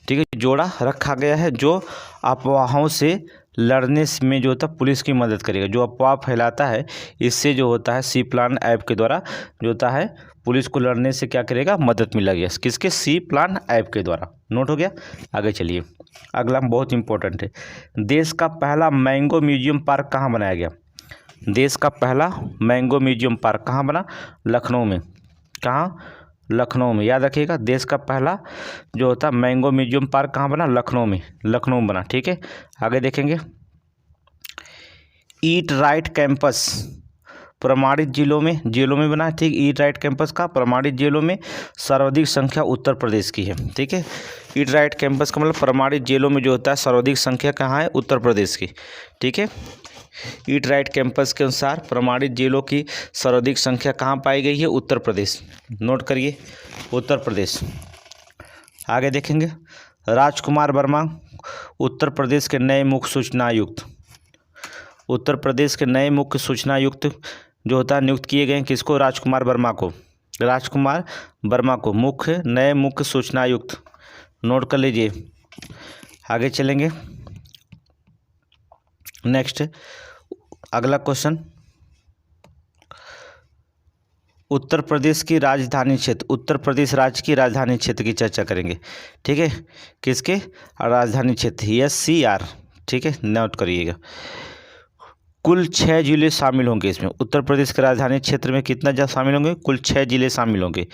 ठीक है, जोड़ा रखा गया है, जो अफवाहों से लड़ने में जो होता है पुलिस की मदद करेगा। जो अफवाह फैलाता है, इससे जो होता है सी प्लान ऐप के द्वारा जो होता है पुलिस को लड़ने से क्या करेगा? मदद मिलेगी। किसके? सी प्लान ऐप के द्वारा। नोट हो गया। आगे चलिए, अगला बहुत इंपॉर्टेंट है। देश का पहला मैंगो म्यूजियम पार्क कहाँ बनाया गया? देश का पहला मैंगो म्यूजियम पार्क कहाँ बना? लखनऊ में। कहाँ? लखनऊ में। याद रखिएगा, देश का पहला जो होता मैंगो म्यूजियम पार्क कहाँ बना? लखनऊ में। लखनऊ में बना, ठीक है। आगे देखेंगे, ईट राइट कैंपस प्रमाणित जिलों में बना, ठीक। ईट राइट कैंपस का प्रमाणित जिलों में सर्वाधिक संख्या उत्तर प्रदेश की है, ठीक है। ईट राइट कैंपस का मतलब प्रमाणित जिलों में जो होता है सर्वाधिक संख्या कहाँ है? उत्तर प्रदेश की, ठीक है। ईट राइट कैंपस के अनुसार प्रमाणित जिलों की सर्वाधिक संख्या कहाँ पाई गई है? उत्तर प्रदेश। नोट करिए, उत्तर प्रदेश। आगे देखेंगे, राजकुमार वर्मा उत्तर प्रदेश के नए मुख्य सूचना आयुक्त। उत्तर प्रदेश के नए मुख्य सूचना आयुक्त जो होता है नियुक्त किए गए। किसको? राजकुमार वर्मा को। राजकुमार वर्मा को नए मुख्य सूचना आयुक्त। नोट कर लीजिए। आगे चलेंगे, नेक्स्ट अगला क्वेश्चन, उत्तर प्रदेश की राजधानी क्षेत्र, उत्तर प्रदेश राज्य की राजधानी क्षेत्र की चर्चा करेंगे, ठीक है। किसके? राजधानी क्षेत्र, SCR, ठीक है, नोट करिएगा। कुल 6 जिले शामिल होंगे इसमें। उत्तर प्रदेश के राजधानी क्षेत्र में कितना जिला शामिल होंगे? कुल 6 जिले शामिल होंगे।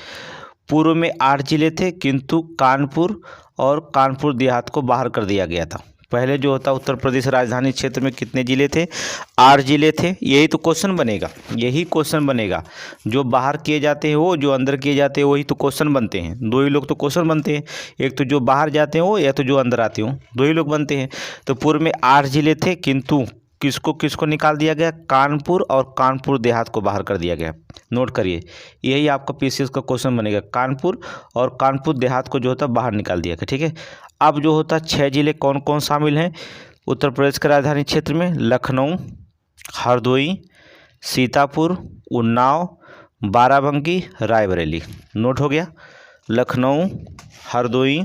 पूर्व में 8 जिले थे, किंतु कानपुर और कानपुर देहात को बाहर कर दिया गया था। पहले जो होता उत्तर प्रदेश राजधानी क्षेत्र में कितने जिले थे? 8 जिले थे। यही तो क्वेश्चन बनेगा, यही क्वेश्चन बनेगा। जो बाहर किए जाते हैं वो, जो अंदर किए जाते हैं वही तो क्वेश्चन बनते हैं। दो ही लोग तो क्वेश्चन बनते हैं, एक तो जो बाहर जाते हैं वो, या तो जो अंदर आते हो, दो ही लोग बनते हैं। तो पूर्व में 8 जिले थे, किंतु किसको किसको निकाल दिया गया? कानपुर और कानपुर देहात को बाहर कर दिया गया। नोट करिए, यही आपका पीसीएस का क्वेश्चन बनेगा। कानपुर और कानपुर देहात को जो होता है बाहर निकाल दिया गया, ठीक है। अब जो होता है 6 जिले कौन कौन शामिल हैं उत्तर प्रदेश के राजधानी क्षेत्र में? लखनऊ, हरदोई, सीतापुर, उन्नाव, बाराबंकी, रायबरेली। नोट हो गया। लखनऊ, हरदोई,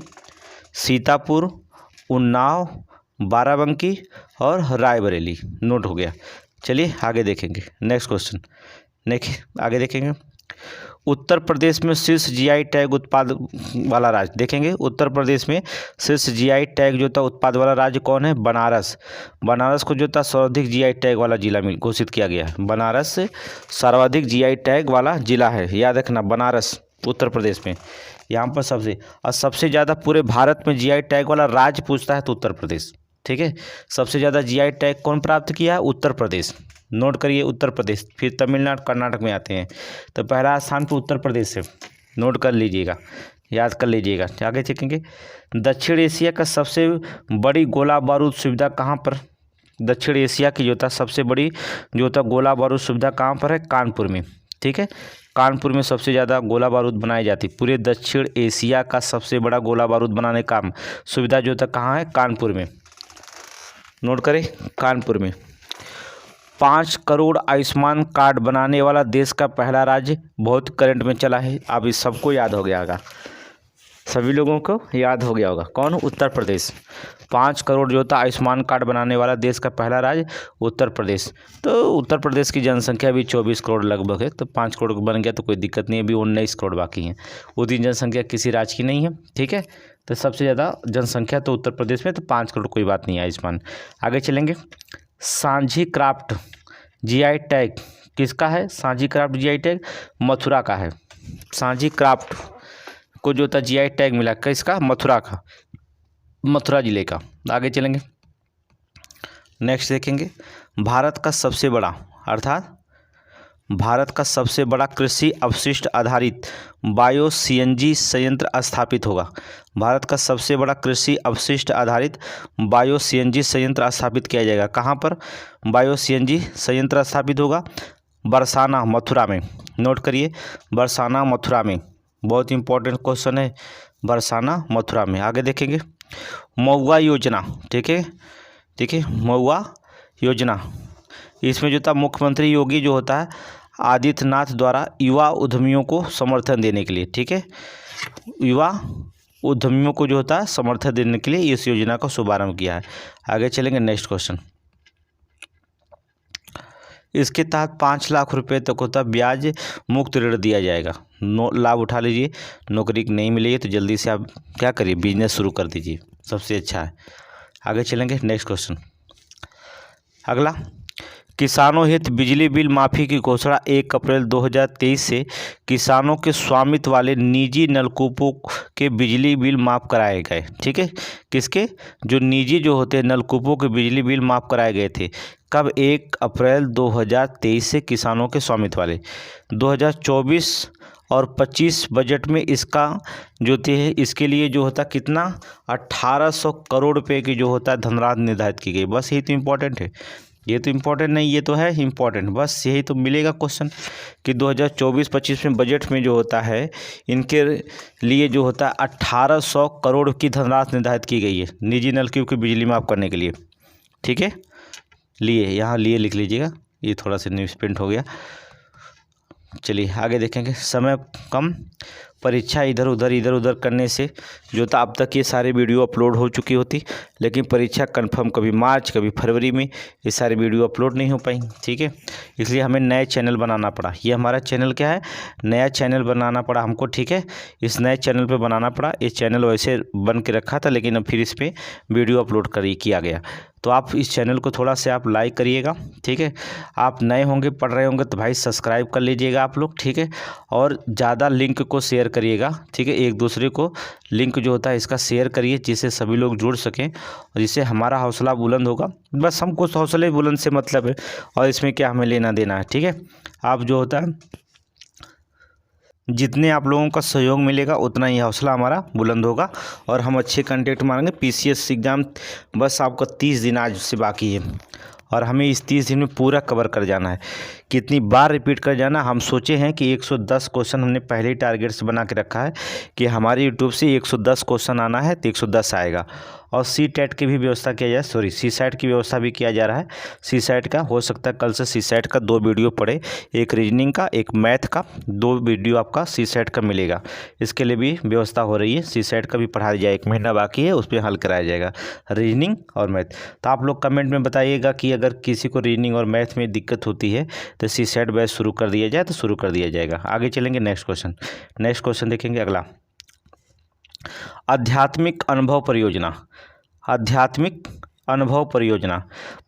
सीतापुर, उन्नाव, बाराबंकी और रायबरेली। नोट हो गया। चलिए आगे देखेंगे नेक्स्ट क्वेश्चन। देखिए आगे देखेंगे, उत्तर प्रदेश में शीर्ष जीआई टैग उत्पाद वाला राज्य देखेंगे। उत्तर प्रदेश में शीर्ष जीआई टैग जो था उत्पाद वाला राज्य कौन है? बनारस। बनारस को जो था सर्वाधिक जीआई टैग वाला जिला में घोषित किया गया है। बनारस से सर्वाधिक जीआई टैग वाला जिला है, याद रखना, बनारस उत्तर प्रदेश में। यहाँ पर सबसे ज़्यादा पूरे भारत में जीआई टैग वाला राज्य पूछता है तो उत्तर प्रदेश, ठीक है। सबसे ज़्यादा जीआई टैग कौन प्राप्त किया है? उत्तर प्रदेश। नोट करिए उत्तर प्रदेश, फिर तमिलनाडु कर्नाटक में आते हैं, तो पहला स्थान पर उत्तर प्रदेश है। नोट कर लीजिएगा, याद कर लीजिएगा। आगे देखेंगे, दक्षिण एशिया का सबसे बड़ी गोला बारूद सुविधा कहाँ पर? दक्षिण एशिया की जो था सबसे बड़ी जो था गोला बारूद सुविधा कहाँ पर है? कानपुर में, ठीक है। कानपुर में सबसे ज़्यादा गोला बारूद बनाई जाती। पूरे दक्षिण एशिया का सबसे बड़ा गोला बारूद बनाने का सुविधा जो था कहाँ है? कानपुर में। नोट करें, कानपुर में। 5 करोड़ आयुष्मान कार्ड बनाने वाला देश का पहला राज्य बहुत करंट में चला है, अब इस सबको याद हो गया होगा, सभी लोगों को याद हो गया होगा। कौन? उत्तर प्रदेश। 5 करोड़ जो था आयुष्मान कार्ड बनाने वाला देश का पहला राज्य उत्तर प्रदेश। तो उत्तर प्रदेश की जनसंख्या भी 24 करोड़ लगभग है, तो 5 करोड़ बन गया तो कोई दिक्कत नहीं है। अभी 19 करोड़ बाकी हैं। उतनी जनसंख्या किसी राज्य की नहीं है, ठीक है। तो सबसे ज़्यादा जनसंख्या तो उत्तर प्रदेश में, तो 5 करोड़ कोई बात नहीं है आयुष्मान। आगे चलेंगे, सांझी क्राफ्ट जीआई टैग किसका है? सांझी क्राफ्ट जीआई टैग मथुरा का है। सांझी क्राफ्ट को जो था जीआई टैग मिला किसका? मथुरा का, मथुरा जिले का। आगे चलेंगे, नेक्स्ट देखेंगे, भारत का सबसे बड़ा अर्थात भारत का सबसे बड़ा कृषि अवशिष्ट आधारित बायो सीएनजी संयंत्र स्थापित होगा। भारत का सबसे बड़ा कृषि अवशिष्ट आधारित बायो सीएनजी संयंत्र स्थापित किया जाएगा। कहाँ पर बायो सीएनजी संयंत्र स्थापित होगा? बरसाना, मथुरा में। नोट करिए, बरसाना, मथुरा में। बहुत इंपॉर्टेंट क्वेश्चन है, बरसाना, मथुरा में। आगे देखेंगे, महुआ योजना, ठीक है, ठीक है, महुआ योजना। इसमें जो था मुख्यमंत्री योगी जो होता है आदित्यनाथ द्वारा युवा उद्यमियों को समर्थन देने के लिए, ठीक है, युवा उद्यमियों को जो होता है समर्थन देने के लिए इस योजना का शुभारंभ किया है। आगे चलेंगे, नेक्स्ट क्वेश्चन। इसके तहत 5 लाख रुपए तक होता ब्याज मुक्त ऋण दिया जाएगा। लाभ उठा लीजिए। नौकरी नहीं मिलेगी तो जल्दी से आप क्या करिए, बिजनेस शुरू कर दीजिए, सबसे अच्छा है। आगे चलेंगे, नेक्स्ट क्वेश्चन। अगला, किसानों हित बिजली बिल माफ़ी की घोषणा 1 अप्रैल 2023 से किसानों के स्वामित्व वाले निजी नलकूपों के बिजली बिल माफ़ कराए गए, ठीक है। किसके? जो निजी जो होते हैं नलकूपों के बिजली बिल माफ़ कराए गए थे। कब? 1 अप्रैल 2023 से किसानों के स्वामित्व वाले। 2024 और 25 बजट में इसका जो है इसके लिए जो होता कितना 1800 करोड़ रुपए की जो होता है धनराशि निर्धारित की गई। बस यही तो इम्पोर्टेंट है, ये तो इम्पोर्टेंट नहीं, ये तो है इम्पोर्टेंट। बस यही तो मिलेगा क्वेश्चन कि 2024-25 में बजट में जो होता है इनके लिए जो होता है 1800 करोड़ की धनराशि निर्धारित की गई है निजी नलकूप की बिजली माफ़ करने के लिए, ठीक है। लिए यहाँ लिए लिख लीजिएगा, ये थोड़ा सा न्यूज़ प्रिंट हो गया। चलिए आगे देखेंगे। समय कम, परीक्षा इधर उधर करने से जो था अब तक ये सारे वीडियो अपलोड हो चुकी होती, लेकिन परीक्षा कंफर्म कभी मार्च कभी फरवरी में ये सारे वीडियो अपलोड नहीं हो पाई, ठीक है। इसलिए हमें नए चैनल बनाना पड़ा। ये हमारा चैनल क्या है, नया चैनल बनाना पड़ा हमको, ठीक है। इस नए चैनल पे बनाना पड़ा। ये चैनल वैसे बन के रखा था लेकिन अब फिर इस पर वीडियो अपलोड किया गया। तो आप इस चैनल को थोड़ा से आप लाइक करिएगा, ठीक है। आप नए होंगे, पढ़ रहे होंगे तो भाई सब्सक्राइब कर लीजिएगा आप लोग, ठीक है। और ज़्यादा लिंक को शेयर करिएगा, ठीक है। एक दूसरे को लिंक जो होता है इसका शेयर करिए, जिससे सभी लोग जुड़ सकें और जिससे हमारा हौसला बुलंद होगा। बस हमको हौसले बुलंद से मतलब है, और इसमें क्या हमें लेना देना है, ठीक है। आप जो होता है जितने आप लोगों का सहयोग मिलेगा उतना ही हौसला हमारा बुलंद होगा और हम अच्छे कंटेंट मारेंगे। पीसीएस एग्ज़ाम बस आपका 30 दिन आज से बाकी है और हमें इस 30 दिन में पूरा कवर कर जाना है। कितनी बार रिपीट कर जाना, हम सोचे हैं कि 110 क्वेश्चन हमने पहले ही टारगेट से बना के रखा है कि हमारे यूट्यूब से 110 क्वेश्चन आना है तो 110 आएगा। और सी टेट की भी व्यवस्था किया जाए, सॉरी सी सेट की व्यवस्था भी किया जा रहा है। सी सेट का हो सकता है कल से सी सेट का 2 वीडियो पड़े, एक रीजनिंग का, एक मैथ का, 2 वीडियो आपका सी सेट का मिलेगा। इसके लिए भी व्यवस्था हो रही है। सी सेट का भी पढ़ाया जाए, 1 महीना बाकी है, उस पर हल कराया जाएगा रीजनिंग और मैथ। तो आप लोग कमेंट में बताइएगा कि अगर किसी को रीजनिंग और मैथ में दिक्कत होती है तो सी सेट बैच शुरू कर दिया जाए तो शुरू कर दिया जाएगा। आगे चलेंगे नेक्स्ट क्वेश्चन देखेंगे अगला। आध्यात्मिक अनुभव परियोजना।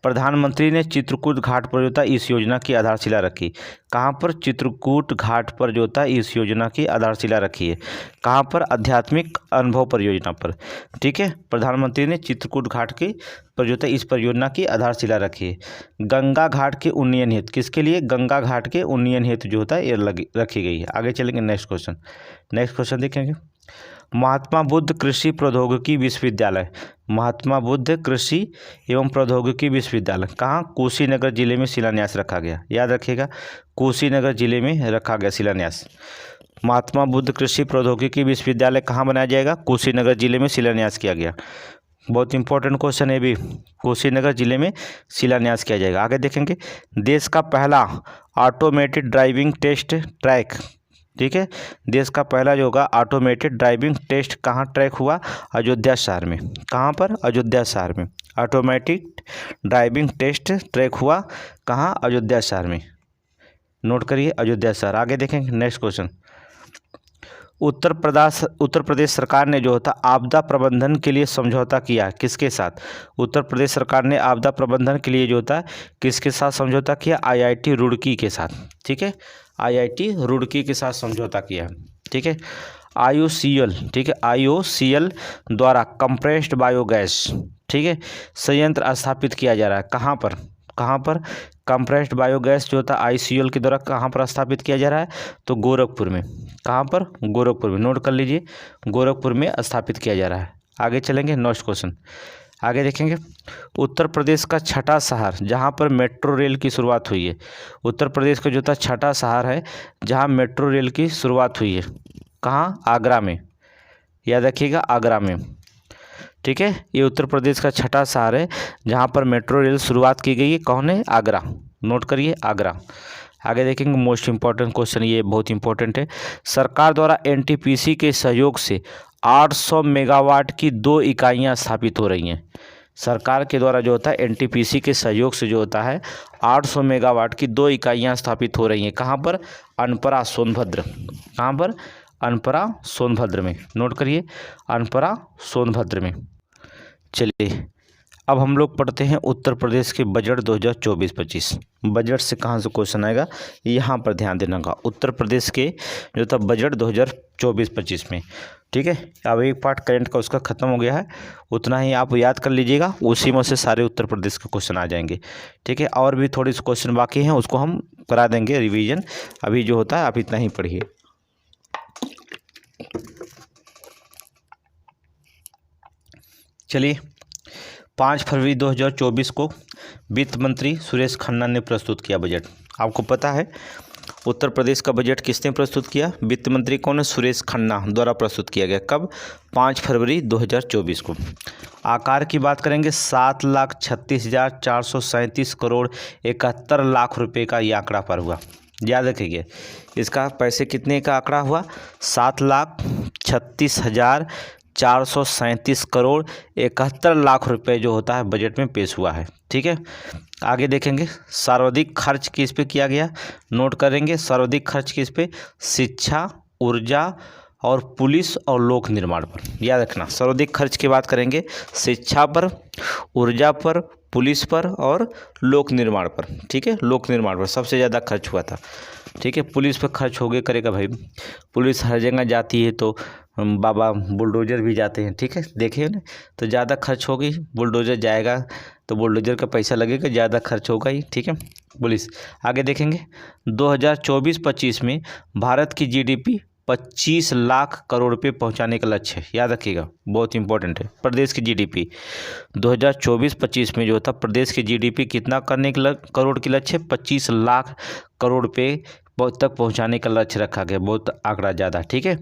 प्रधानमंत्री ने चित्रकूट घाट पर जो था इस योजना की आधारशिला रखी। कहाँ पर? चित्रकूट घाट पर जो था इस योजना की आधारशिला रखी है। कहाँ पर? आध्यात्मिक अनुभव परियोजना पर, ठीक है। प्रधानमंत्री ने चित्रकूट घाट की पर जो था इस परियोजना की आधारशिला रखी है। गंगा घाट के उन्नयन हेतु, किसके लिए? गंगा घाट के उन्नयन हेतु जो होता है ये रखी गई है। आगे चलेंगे नेक्स्ट क्वेश्चन देखेंगे। महात्मा बुद्ध कृषि प्रौद्योगिकी विश्वविद्यालय, महात्मा बुद्ध कृषि एवं प्रौद्योगिकी विश्वविद्यालय कहाँ? कुशीनगर जिले में शिलान्यास रखा गया। याद रखिएगा, कुशीनगर जिले में रखा गया शिलान्यास। महात्मा बुद्ध कृषि प्रौद्योगिकी विश्वविद्यालय कहाँ बनाया जाएगा? कुशीनगर जिले में शिलान्यास किया गया। बहुत इंपॉर्टेंट क्वेश्चन है भी, कुशीनगर जिले में शिलान्यास किया जाएगा। आगे देखेंगे। देश का पहला ऑटोमेटेड ड्राइविंग टेस्ट ट्रैक, ठीक है। देश का पहला जो होगा ऑटोमेटेड ड्राइविंग टेस्ट कहाँ ट्रैक हुआ? अयोध्या शहर में। कहाँ पर? अयोध्या शहर में ऑटोमेटिक ड्राइविंग टेस्ट ट्रैक हुआ। कहाँ? अयोध्या शहर में। नोट करिए, अयोध्या शहर। आगे देखेंगे नेक्स्ट क्वेश्चन। उत्तर प्रदेश सरकार ने जो होता आपदा प्रबंधन के लिए समझौता किया, किसके साथ? उत्तर प्रदेश सरकार ने आपदा प्रबंधन के लिए जो होता किसके साथ समझौता किया? आईआईटी रुड़की के साथ, ठीक है। आईआईटी रुड़की के साथ समझौता किया, ठीक है। IOCL, ठीक है, IOCL द्वारा कंप्रेस्ड बायोगैस, ठीक है, संयंत्र स्थापित किया जा रहा है। कहाँ पर? कंप्रेस्ड बायोगैस जो होता है IOCL के द्वारा कहाँ पर स्थापित किया जा रहा है? तो गोरखपुर में। कहाँ पर? गोरखपुर में। नोट कर लीजिए, गोरखपुर में स्थापित किया जा रहा है। आगे चलेंगे नेक्स्ट क्वेश्चन। आगे देखेंगे। उत्तर प्रदेश का छठा शहर जहाँ पर मेट्रो रेल की शुरुआत हुई है। उत्तर प्रदेश का जो था छठा शहर है जहाँ मेट्रो रेल की शुरुआत हुई है। कहाँ? आगरा में। याद रखिएगा, आगरा में, ठीक है। ये उत्तर प्रदेश का छठा शहर है जहाँ पर मेट्रो रेल शुरुआत की गई है। कौन है? आगरा। नोट करिए, आगरा। आगे देखेंगे मोस्ट इंपॉर्टेंट क्वेश्चन, ये बहुत इंपॉर्टेंट है। सरकार द्वारा NTPC के सहयोग से 800 मेगावाट की 2 इकाइयाँ स्थापित हो रही हैं। सरकार के द्वारा जो होता है NTPC के सहयोग से जो होता है 800 मेगावाट की 2 इकाइयाँ स्थापित हो रही हैं। कहाँ पर? अनपरा सोनभद्र। कहाँ पर? अनपरा सोनभद्र में। नोट करिए, अनपरा सोनभद्र में। चलिए अब हम लोग पढ़ते हैं उत्तर प्रदेश के बजट 2024-25। बजट से कहाँ से क्वेश्चन आएगा यहाँ पर ध्यान देना का। उत्तर प्रदेश के जो था बजट 2024-25 में, ठीक है। अब एक पार्ट करंट का उसका ख़त्म हो गया है, उतना ही आप याद कर लीजिएगा, उसी में से सारे उत्तर प्रदेश के क्वेश्चन आ जाएंगे, ठीक है। और भी थोड़ी से क्वेश्चन बाकी हैं, उसको हम करा देंगे रिवीजन। अभी जो होता है आप इतना ही पढ़िए। चलिए 5 फरवरी 2024 को वित्त मंत्री सुरेश खन्ना ने प्रस्तुत किया बजट। आपको पता है उत्तर प्रदेश का बजट किसने प्रस्तुत किया? वित्त मंत्री कौन है? सुरेश खन्ना द्वारा प्रस्तुत किया गया। कब? 5 फरवरी 2024 को। आकार की बात करेंगे 7,36,437 करोड़ 71 लाख रुपए का ये आंकड़ा पर हुआ। याद रखिए, इसका पैसे कितने का आंकड़ा हुआ? 7,36,437 करोड़ 71 लाख रुपए जो होता है बजट में पेश हुआ है, ठीक है। आगे देखेंगे सर्वाधिक खर्च किस पे किया गया। नोट करेंगे सर्वाधिक खर्च किस पे? शिक्षा, ऊर्जा और पुलिस और लोक निर्माण पर। याद रखना, सर्वाधिक खर्च की बात करेंगे शिक्षा पर, ऊर्जा पर, पुलिस पर और लोक निर्माण पर, ठीक है, लोक निर्माण पर सबसे ज़्यादा खर्च हुआ था, ठीक है। पुलिस पर खर्च हो गए करेगा भाई, पुलिस हर जगह जाती है तो बाबा बुलडोजर भी जाते हैं, ठीक है, देखे ना, तो ज़्यादा खर्च हो गई, बुलडोजर जाएगा तो बुलडोजर का पैसा लगेगा, ज़्यादा खर्च होगा ही, ठीक है। पुलिस आगे देखेंगे 2024-25 में भारत की जीडीपी 25 लाख करोड़ रुपये पहुंचाने का लक्ष्य है, याद रखिएगा, बहुत इंपॉर्टेंट है। प्रदेश की जीडीपी 2024-25 में जो था प्रदेश की जीडीपी कितना करने के करोड़ की लक्ष्य है, 25 लाख करोड़ रुपये तक पहुंचाने का लक्ष्य रखा गया, बहुत आंकड़ा ज़्यादा, ठीक है।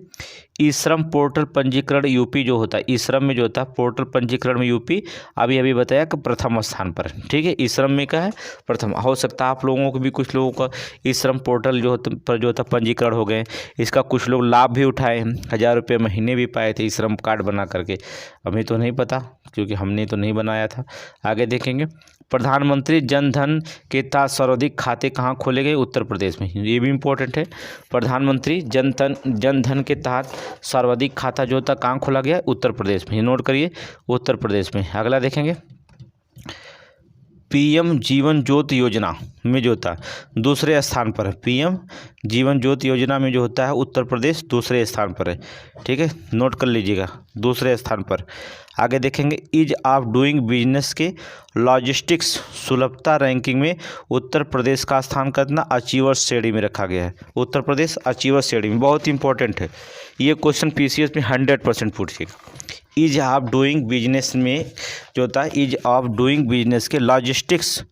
ई श्रम पोर्टल पंजीकरण यूपी जो होता है, ई श्रम में जो होता है पोर्टल पंजीकरण में यूपी अभी अभी बताया कि प्रथम स्थान पर, ठीक है। ई श्रम में क्या है, प्रथम। हो सकता है आप लोगों को भी, कुछ लोगों का ई श्रम पोर्टल जो होता पंजीकरण हो गए, इसका कुछ लोग लाभ भी उठाए हैं, 1000 रुपये महीने भी पाए थे ई श्रम कार्ड बना करके। हमें तो नहीं पता क्योंकि हमने तो नहीं बनाया था। आगे देखेंगे प्रधानमंत्री जन धन के तहत सर्वाधिक खाते कहाँ खोले गए, उत्तर प्रदेश में, ये भी इम्पोर्टेंट है। प्रधानमंत्री जन धन के तहत सर्वाधिक खाता जो था कहाँ खोला गया, उत्तर प्रदेश में, नोट करिए, उत्तर प्रदेश में। अगला देखेंगे पीएम जीवन ज्योति योजना में जो था दूसरे स्थान पर है, पीएम जीवन ज्योति योजना में जो होता है उत्तर प्रदेश दूसरे स्थान पर है, ठीक है, नोट कर लीजिएगा, दूसरे स्थान पर। आगे देखेंगे ईज ऑफ डूइंग बिजनेस के लॉजिस्टिक्स सुलभता रैंकिंग में उत्तर प्रदेश का स्थान कितना, अचीवर श्रेणी में रखा गया है, उत्तर प्रदेश अचीवर श्रेणी में, बहुत इंपॉर्टेंट है ये क्वेश्चन, पीसीएस में 100% पूछेगा। ईज ऑफ डूइंग बिजनेस में जो होता है ईज ऑफ डूइंग बिजनेस के लॉजिस्टिक्स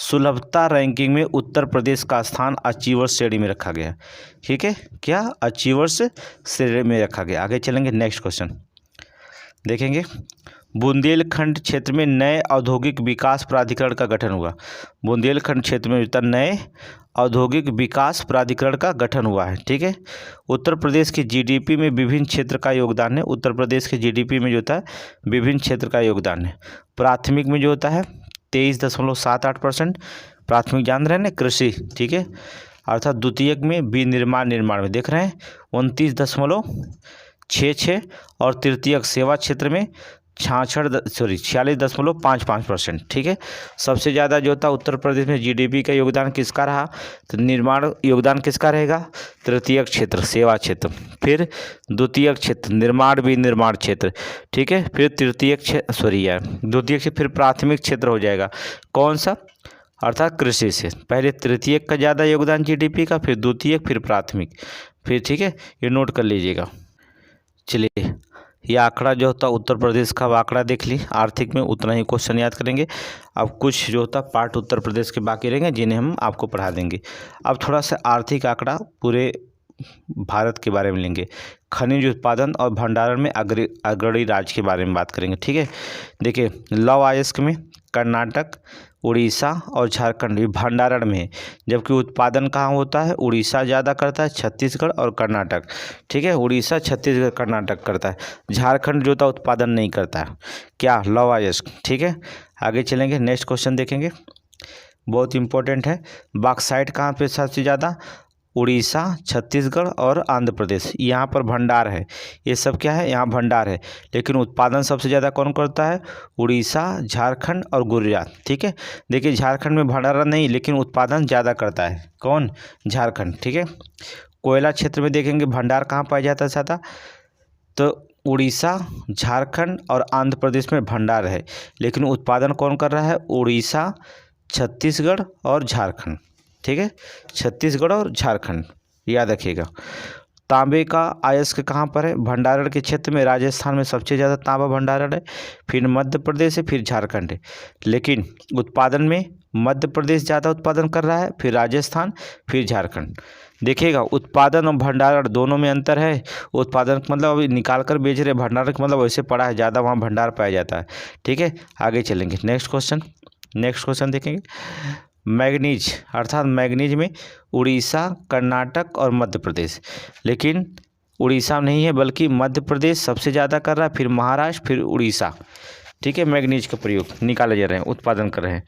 सुलभता रैंकिंग में उत्तर प्रदेश का स्थान अचीवर्स श्रेणी में रखा गया, ठीक है, क्या अचीवर्स श्रेणी में रखा गया। आगे चलेंगे, नेक्स्ट क्वेश्चन देखेंगे बुंदेलखंड क्षेत्र में नए औद्योगिक विकास प्राधिकरण का गठन हुआ, बुंदेलखंड क्षेत्र में जो नए औद्योगिक विकास प्राधिकरण का गठन हुआ है, ठीक है। उत्तर प्रदेश की जीडीपी में विभिन्न क्षेत्र का योगदान है, उत्तर प्रदेश के जीडीपी में जो होता है विभिन्न क्षेत्र का योगदान है। प्राथमिक में जो होता है 23.78%, प्राथमिक जान रहे हैं ना, कृषि, ठीक है, अर्थात द्वितीयक में विनिर्माण निर्माण में देख रहे हैं 29.66 और तृतीयक सेवा क्षेत्र में 46.55%, ठीक है। सबसे ज़्यादा जो होता है उत्तर प्रदेश में जीडीपी का योगदान किसका रहा, तो निर्माण योगदान किसका रहेगा, तृतीयक क्षेत्र सेवा क्षेत्र, फिर द्वितीयक क्षेत्र निर्माण विनिर्माण क्षेत्र, ठीक है, फिर तृतीयक क्षेत्र द्वितीयक से फिर प्राथमिक क्षेत्र हो जाएगा, कौन सा, अर्थात कृषि से। पहले तृतीयक का ज़्यादा योगदान जीडीपी का, फिर द्वितीयक, फिर प्राथमिक, फिर, ठीक है, ये नोट कर लीजिएगा। चलिए ये आंकड़ा जो होता उत्तर प्रदेश का आंकड़ा देख ली, आर्थिक में उतना ही क्वेश्चन याद करेंगे। अब कुछ जो होता पार्ट उत्तर प्रदेश के बाकी रहेंगे जिन्हें हम आपको पढ़ा देंगे। अब थोड़ा सा आर्थिक आंकड़ा पूरे भारत के बारे में लेंगे, खनिज उत्पादन और भंडारण में अग्रणी राज्य के बारे में बात करेंगे, ठीक है। देखिए लव अयस्क में कर्नाटक, उड़ीसा और झारखंड भंडारण में है, जबकि उत्पादन कहाँ होता है, उड़ीसा ज़्यादा करता है, छत्तीसगढ़ और कर्नाटक, ठीक है, उड़ीसा छत्तीसगढ़ कर्नाटक करता है, झारखंड जो था उत्पादन नहीं करता है, क्या, लव अयस्क, ठीक है। आगे चलेंगे, नेक्स्ट क्वेश्चन देखेंगे, बहुत इंपॉर्टेंट है, बॉक्साइट कहाँ पे सबसे ज़्यादा, उड़ीसा, छत्तीसगढ़ और आंध्र प्रदेश, यहाँ पर भंडार है, ये सब क्या है, यहाँ भंडार है, लेकिन उत्पादन सबसे ज़्यादा कौन करता है, उड़ीसा, झारखंड और गुजरात, ठीक है। देखिए झारखंड में भंडार नहीं, लेकिन उत्पादन ज़्यादा करता है, कौन, झारखंड, ठीक है। कोयला क्षेत्र में देखेंगे भंडार कहाँ पाया जाता है ज़्यादा, तो उड़ीसा, झारखंड और आंध्र प्रदेश में भंडार है, लेकिन उत्पादन कौन कर रहा है, उड़ीसा, छत्तीसगढ़ और झारखंड, ठीक है, छत्तीसगढ़ और झारखंड, याद रखिएगा। तांबे का अयस्क कहाँ पर है, भंडारण के क्षेत्र में राजस्थान में सबसे ज़्यादा तांबा भंडारण है, फिर मध्य प्रदेश है, फिर झारखंड है, लेकिन उत्पादन में मध्य प्रदेश ज़्यादा उत्पादन कर रहा है, फिर राजस्थान, फिर झारखंड। देखिएगा उत्पादन और भंडारण दोनों में अंतर है, उत्पादन मतलब अभी निकाल कर बेच रहे, भंडारण का मतलब वैसे पड़ा है ज़्यादा, वहाँ भंडार पाया जाता है, ठीक है। आगे चलेंगे, नेक्स्ट क्वेश्चन देखेंगे, मैग्नीज अर्थात मैग्नीज में उड़ीसा, कर्नाटक और मध्य प्रदेश, लेकिन उड़ीसा नहीं है बल्कि मध्य प्रदेश सबसे ज़्यादा कर रहा है, फिर महाराष्ट्र, फिर उड़ीसा, ठीक है। मैग्नीज का प्रयोग निकाले जा रहे हैं, उत्पादन कर रहे हैं।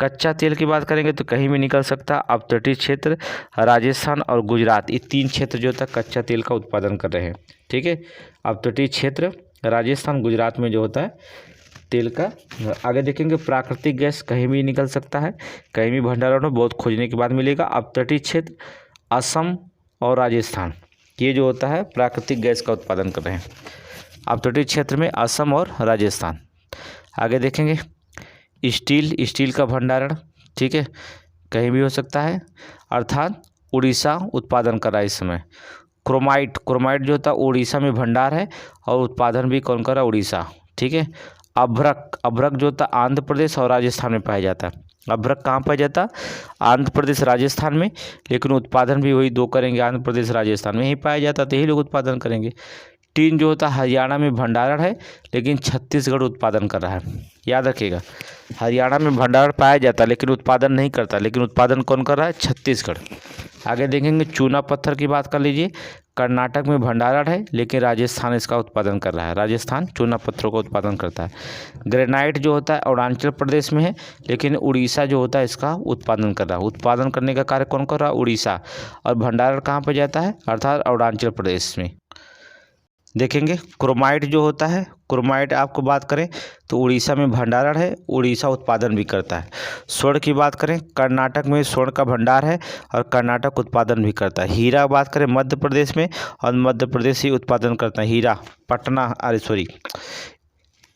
कच्चा तेल की बात करेंगे तो कहीं भी निकल सकता, अब तटीय क्षेत्र राजस्थान और गुजरात, ये 3 क्षेत्र जो होता है कच्चा तेल का उत्पादन कर रहे हैं, ठीक है। अब तटीय क्षेत्र राजस्थान गुजरात में जो होता है तेल का। आगे देखेंगे प्राकृतिक गैस कहीं भी निकल सकता है, कहीं भी भंडारण में बहुत खोजने के बाद मिलेगा। अपतटीय क्षेत्र असम और राजस्थान, ये जो होता है प्राकृतिक गैस का उत्पादन कर रहे हैं अपतटीय क्षेत्र में असम और राजस्थान। आगे देखेंगे स्टील का भंडारण, ठीक है, कहीं भी हो सकता है, अर्थात उड़ीसा उत्पादन कर रहा है इस समय। क्रोमाइट जो होता है उड़ीसा में भंडार है और उत्पादन भी कौन कर रहा है, उड़ीसा, ठीक है। अभ्रक जो होता है आंध्र प्रदेश और राजस्थान में पाया जाता है। अभ्रक कहाँ पाया जाता है, आंध्र प्रदेश राजस्थान में, लेकिन उत्पादन भी वही दो करेंगे, आंध्र प्रदेश राजस्थान में ही पाया जाता, तो यही लोग उत्पादन करेंगे। टीन जो होता है हरियाणा में भंडारण है, लेकिन छत्तीसगढ़ उत्पादन कर रहा है, याद रखिएगा। हरियाणा में भंडारण पाया जाता है लेकिन उत्पादन नहीं करता, लेकिन उत्पादन कौन कर रहा है, छत्तीसगढ़। आगे देखेंगे चूना पत्थर की बात कर लीजिए, कर्नाटक में भंडारण है लेकिन राजस्थान इसका उत्पादन कर रहा है, राजस्थान चूना पत्थरों का उत्पादन करता है। ग्रेनाइट जो होता है अरुणाचल प्रदेश में है, लेकिन उड़ीसा जो होता है इसका उत्पादन कर रहा है। उत्पादन करने का कार्य कौन कर रहा है, उड़ीसा, और भंडारण कहाँ पर जाता है, अर्थात अरुणाचल प्रदेश में। देखेंगे क्रोमाइट जो होता है, क्रोमाइट आपको बात करें तो उड़ीसा में भंडारण है, उड़ीसा उत्पादन भी करता है। स्वर्ण की बात करें, कर्नाटक में स्वर्ण का भंडार है और कर्नाटक उत्पादन भी करता है। हीरा बात करें मध्य प्रदेश में, और मध्य प्रदेश ही उत्पादन करता है। हीरा पटना,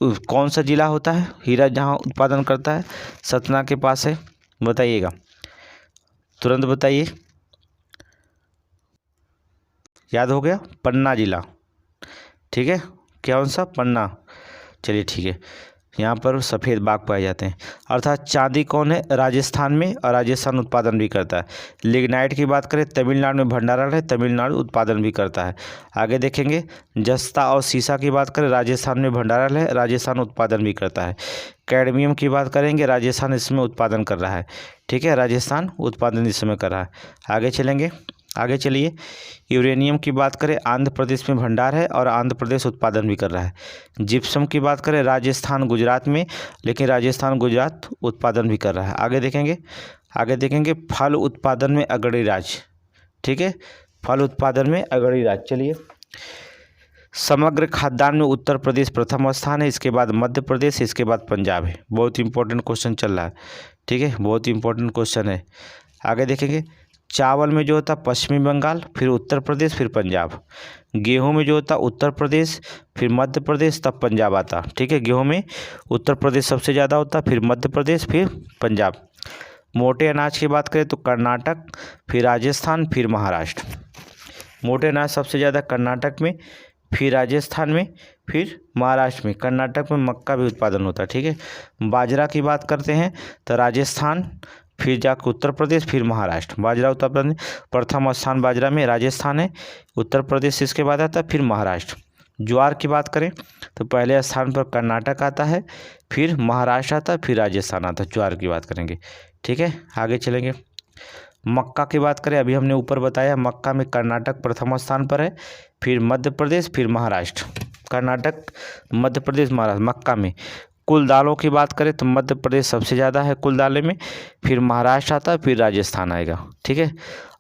कौन सा जिला होता है हीरा जहाँ उत्पादन करता है, सतना के पास है, बताइएगा, तुरंत बताइए। याद हो गया, पन्ना जिला, ठीक है, कौन सा, पन्ना। चलिए ठीक है, यहाँ पर सफ़ेद बाघ पाए जाते हैं। अर्थात चांदी कौन है, राजस्थान में, और राजस्थान उत्पादन भी करता है। लिग्नाइट की बात करें तमिलनाडु में भंडारण है, तमिलनाडु उत्पादन भी करता है। आगे देखेंगे जस्ता और सीसा की बात करें, राजस्थान में भंडारण है, राजस्थान उत्पादन भी करता है। कैडमियम की बात करेंगे, राजस्थान इसमें उत्पादन कर रहा है, ठीक है, राजस्थान उत्पादन इस समय कर रहा है। आगे चलिए यूरेनियम की बात करें, आंध्र प्रदेश में भंडार है और आंध्र प्रदेश उत्पादन भी कर रहा है। जिप्सम की बात करें राजस्थान गुजरात में, लेकिन राजस्थान गुजरात उत्पादन भी कर रहा है। आगे देखेंगे फल उत्पादन में अग्रणी राज्य, ठीक है, फल उत्पादन में अग्रणी राज्य। चलिए समग्र खाद्यान्न में उत्तर प्रदेश प्रथम स्थान है, इसके बाद मध्य प्रदेश, इसके बाद पंजाब है। बहुत इंपॉर्टेंट क्वेश्चन चल रहा है, ठीक है, बहुत इंपॉर्टेंट क्वेश्चन है। आगे देखेंगे चावल में जो होता है पश्चिमी बंगाल, फिर उत्तर प्रदेश, फिर पंजाब। गेहूं में जो होता है उत्तर प्रदेश, फिर मध्य प्रदेश, तब पंजाब आता, ठीक है। गेहूं में उत्तर प्रदेश सबसे ज़्यादा होता है, फिर मध्य प्रदेश, फिर पंजाब। मोटे अनाज की बात करें तो कर्नाटक, फिर राजस्थान, फिर महाराष्ट्र। मोटे अनाज सबसे ज़्यादा कर्नाटक में, फिर राजस्थान में, फिर महाराष्ट्र में। कर्नाटक में मक्का भी उत्पादन होता है, ठीक है। बाजरा की बात करते हैं तो राजस्थान, फिर जाकर उत्तर प्रदेश, फिर महाराष्ट्र। बाजरा उत्तर प्रदेश प्रथम स्थान बाजरा में राजस्थान है, उत्तर प्रदेश इसके बाद आता है, फिर महाराष्ट्र। ज्वार की बात करें तो पहले स्थान पर कर्नाटक आता है, फिर महाराष्ट्र आता है, फिर राजस्थान आता है। ज्वार की बात करेंगे, ठीक है। आगे चलेंगे मक्का की बात करें, अभी हमने ऊपर बताया मक्का में कर्नाटक प्रथम स्थान पर है, फिर मध्य प्रदेश, फिर महाराष्ट्र। कर्नाटक, मध्य प्रदेश, महाराष्ट्र मक्का में। कुल दालों की बात करें तो मध्य प्रदेश सबसे ज़्यादा है कुल दालें में, फिर महाराष्ट्र आता है, फिर राजस्थान आएगा, ठीक है।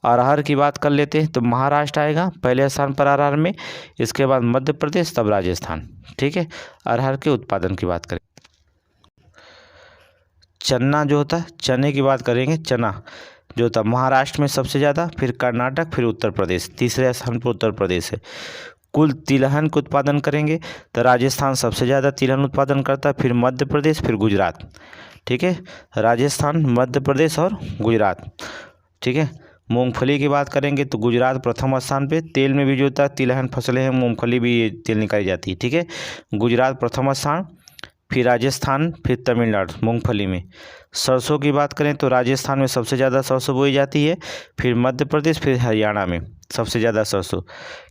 अरहर की बात कर लेते हैं तो महाराष्ट्र आएगा पहले स्थान पर अरहर में, इसके बाद मध्य प्रदेश, तब राजस्थान, ठीक है। अरहर के उत्पादन की बात करें। चना जो होता है, चने की बात करेंगे, चना जो होता है महाराष्ट्र में सबसे ज़्यादा, फिर कर्नाटक, फिर उत्तर प्रदेश, तीसरे स्थान पर उत्तर प्रदेश है। कुल तिलहन का उत्पादन करेंगे तो राजस्थान सबसे ज़्यादा तिलहन उत्पादन करता है, फिर मध्य प्रदेश, फिर गुजरात, ठीक है। राजस्थान, मध्य प्रदेश और गुजरात, ठीक है। मूंगफली की बात करेंगे तो गुजरात प्रथम स्थान पे। तेल में भी जो होता है तिलहन फसलें हैं, मूंगफली भी तेल निकाली जाती है, ठीक है। गुजरात प्रथम स्थान, फिर राजस्थान, फिर तमिलनाडु मूंगफली में। सरसों की बात करें तो राजस्थान में सबसे ज़्यादा सरसों बोई जाती है, फिर मध्य प्रदेश, फिर हरियाणा में सबसे ज़्यादा सरसों,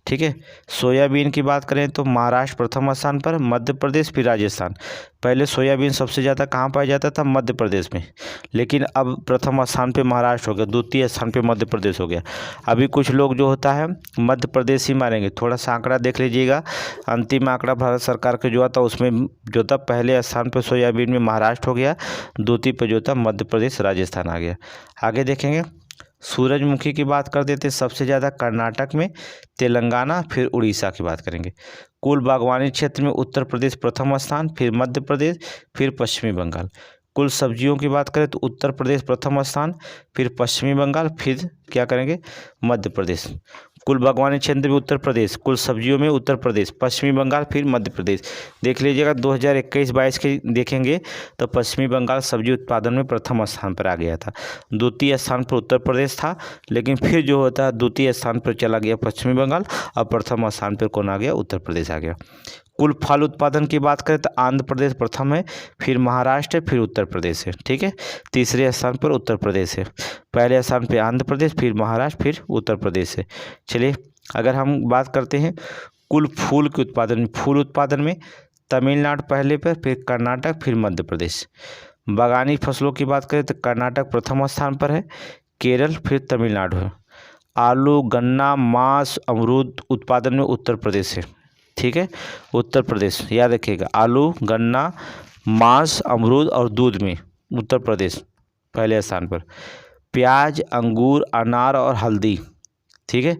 ठीक है। सोयाबीन की बात करें तो महाराष्ट्र प्रथम स्थान पर, मध्य प्रदेश, फिर राजस्थान। पहले सोयाबीन सबसे ज़्यादा कहाँ पाया जाता था, मध्य प्रदेश में, लेकिन अब प्रथम स्थान पे महाराष्ट्र हो गया, द्वितीय स्थान पे मध्य प्रदेश हो गया। अभी कुछ लोग जो होता है मध्य प्रदेश ही मारेंगे, थोड़ा सा आंकड़ा देख लीजिएगा। अंतिम आंकड़ा भारत सरकार के जो आता उसमें जो था पहले स्थान पर सोयाबीन में महाराष्ट्र हो गया, द्वितीय पे जो था मध्य प्रदेश, राजस्थान आ गया। आगे देखेंगे सूरजमुखी की बात कर देते सबसे ज़्यादा कर्नाटक में, तेलंगाना, फिर उड़ीसा की बात करेंगे। कुल बागवानी क्षेत्र में उत्तर प्रदेश प्रथम स्थान, फिर मध्य प्रदेश, फिर पश्चिमी बंगाल। कुल सब्जियों की बात करें तो उत्तर प्रदेश प्रथम स्थान, फिर पश्चिमी बंगाल, फिर क्या करेंगे मध्य प्रदेश। कुल बागवानी क्षेत्र में उत्तर प्रदेश, कुल सब्जियों में उत्तर प्रदेश, पश्चिमी बंगाल, फिर मध्य प्रदेश। देख लीजिएगा 2021-22 के देखेंगे तो पश्चिमी बंगाल सब्जी उत्पादन में प्रथम स्थान पर आ गया था। द्वितीय स्थान पर उत्तर प्रदेश था, लेकिन फिर जो होता है द्वितीय स्थान पर चला गया पश्चिमी बंगाल और प्रथम स्थान पर कौन आ गया, उत्तर प्रदेश आ गया। कुल फल उत्पादन की बात करें तो आंध्र प्रदेश प्रथम है, फिर महाराष्ट्र है, फिर उत्तर प्रदेश है। ठीक है, तीसरे स्थान पर उत्तर प्रदेश है, पहले स्थान पर आंध्र प्रदेश, फिर महाराष्ट्र, फिर उत्तर प्रदेश है। चलिए अगर हम बात करते हैं कुल फूल के उत्पादन में, फूल उत्पादन में तमिलनाडु पहले पर, फिर कर्नाटक, फिर मध्य प्रदेश। बागानी फसलों की बात करें तो कर्नाटक प्रथम स्थान पर है, केरल, फिर तमिलनाडु है। आलू, गन्ना, मांस, अमरूद उत्पादन में उत्तर प्रदेश है। ठीक है, उत्तर प्रदेश याद रखिएगा, आलू, गन्ना, मांस, अमरूद और दूध में उत्तर प्रदेश पहले स्थान पर। प्याज, अंगूर, अनार और हल्दी। ठीक है,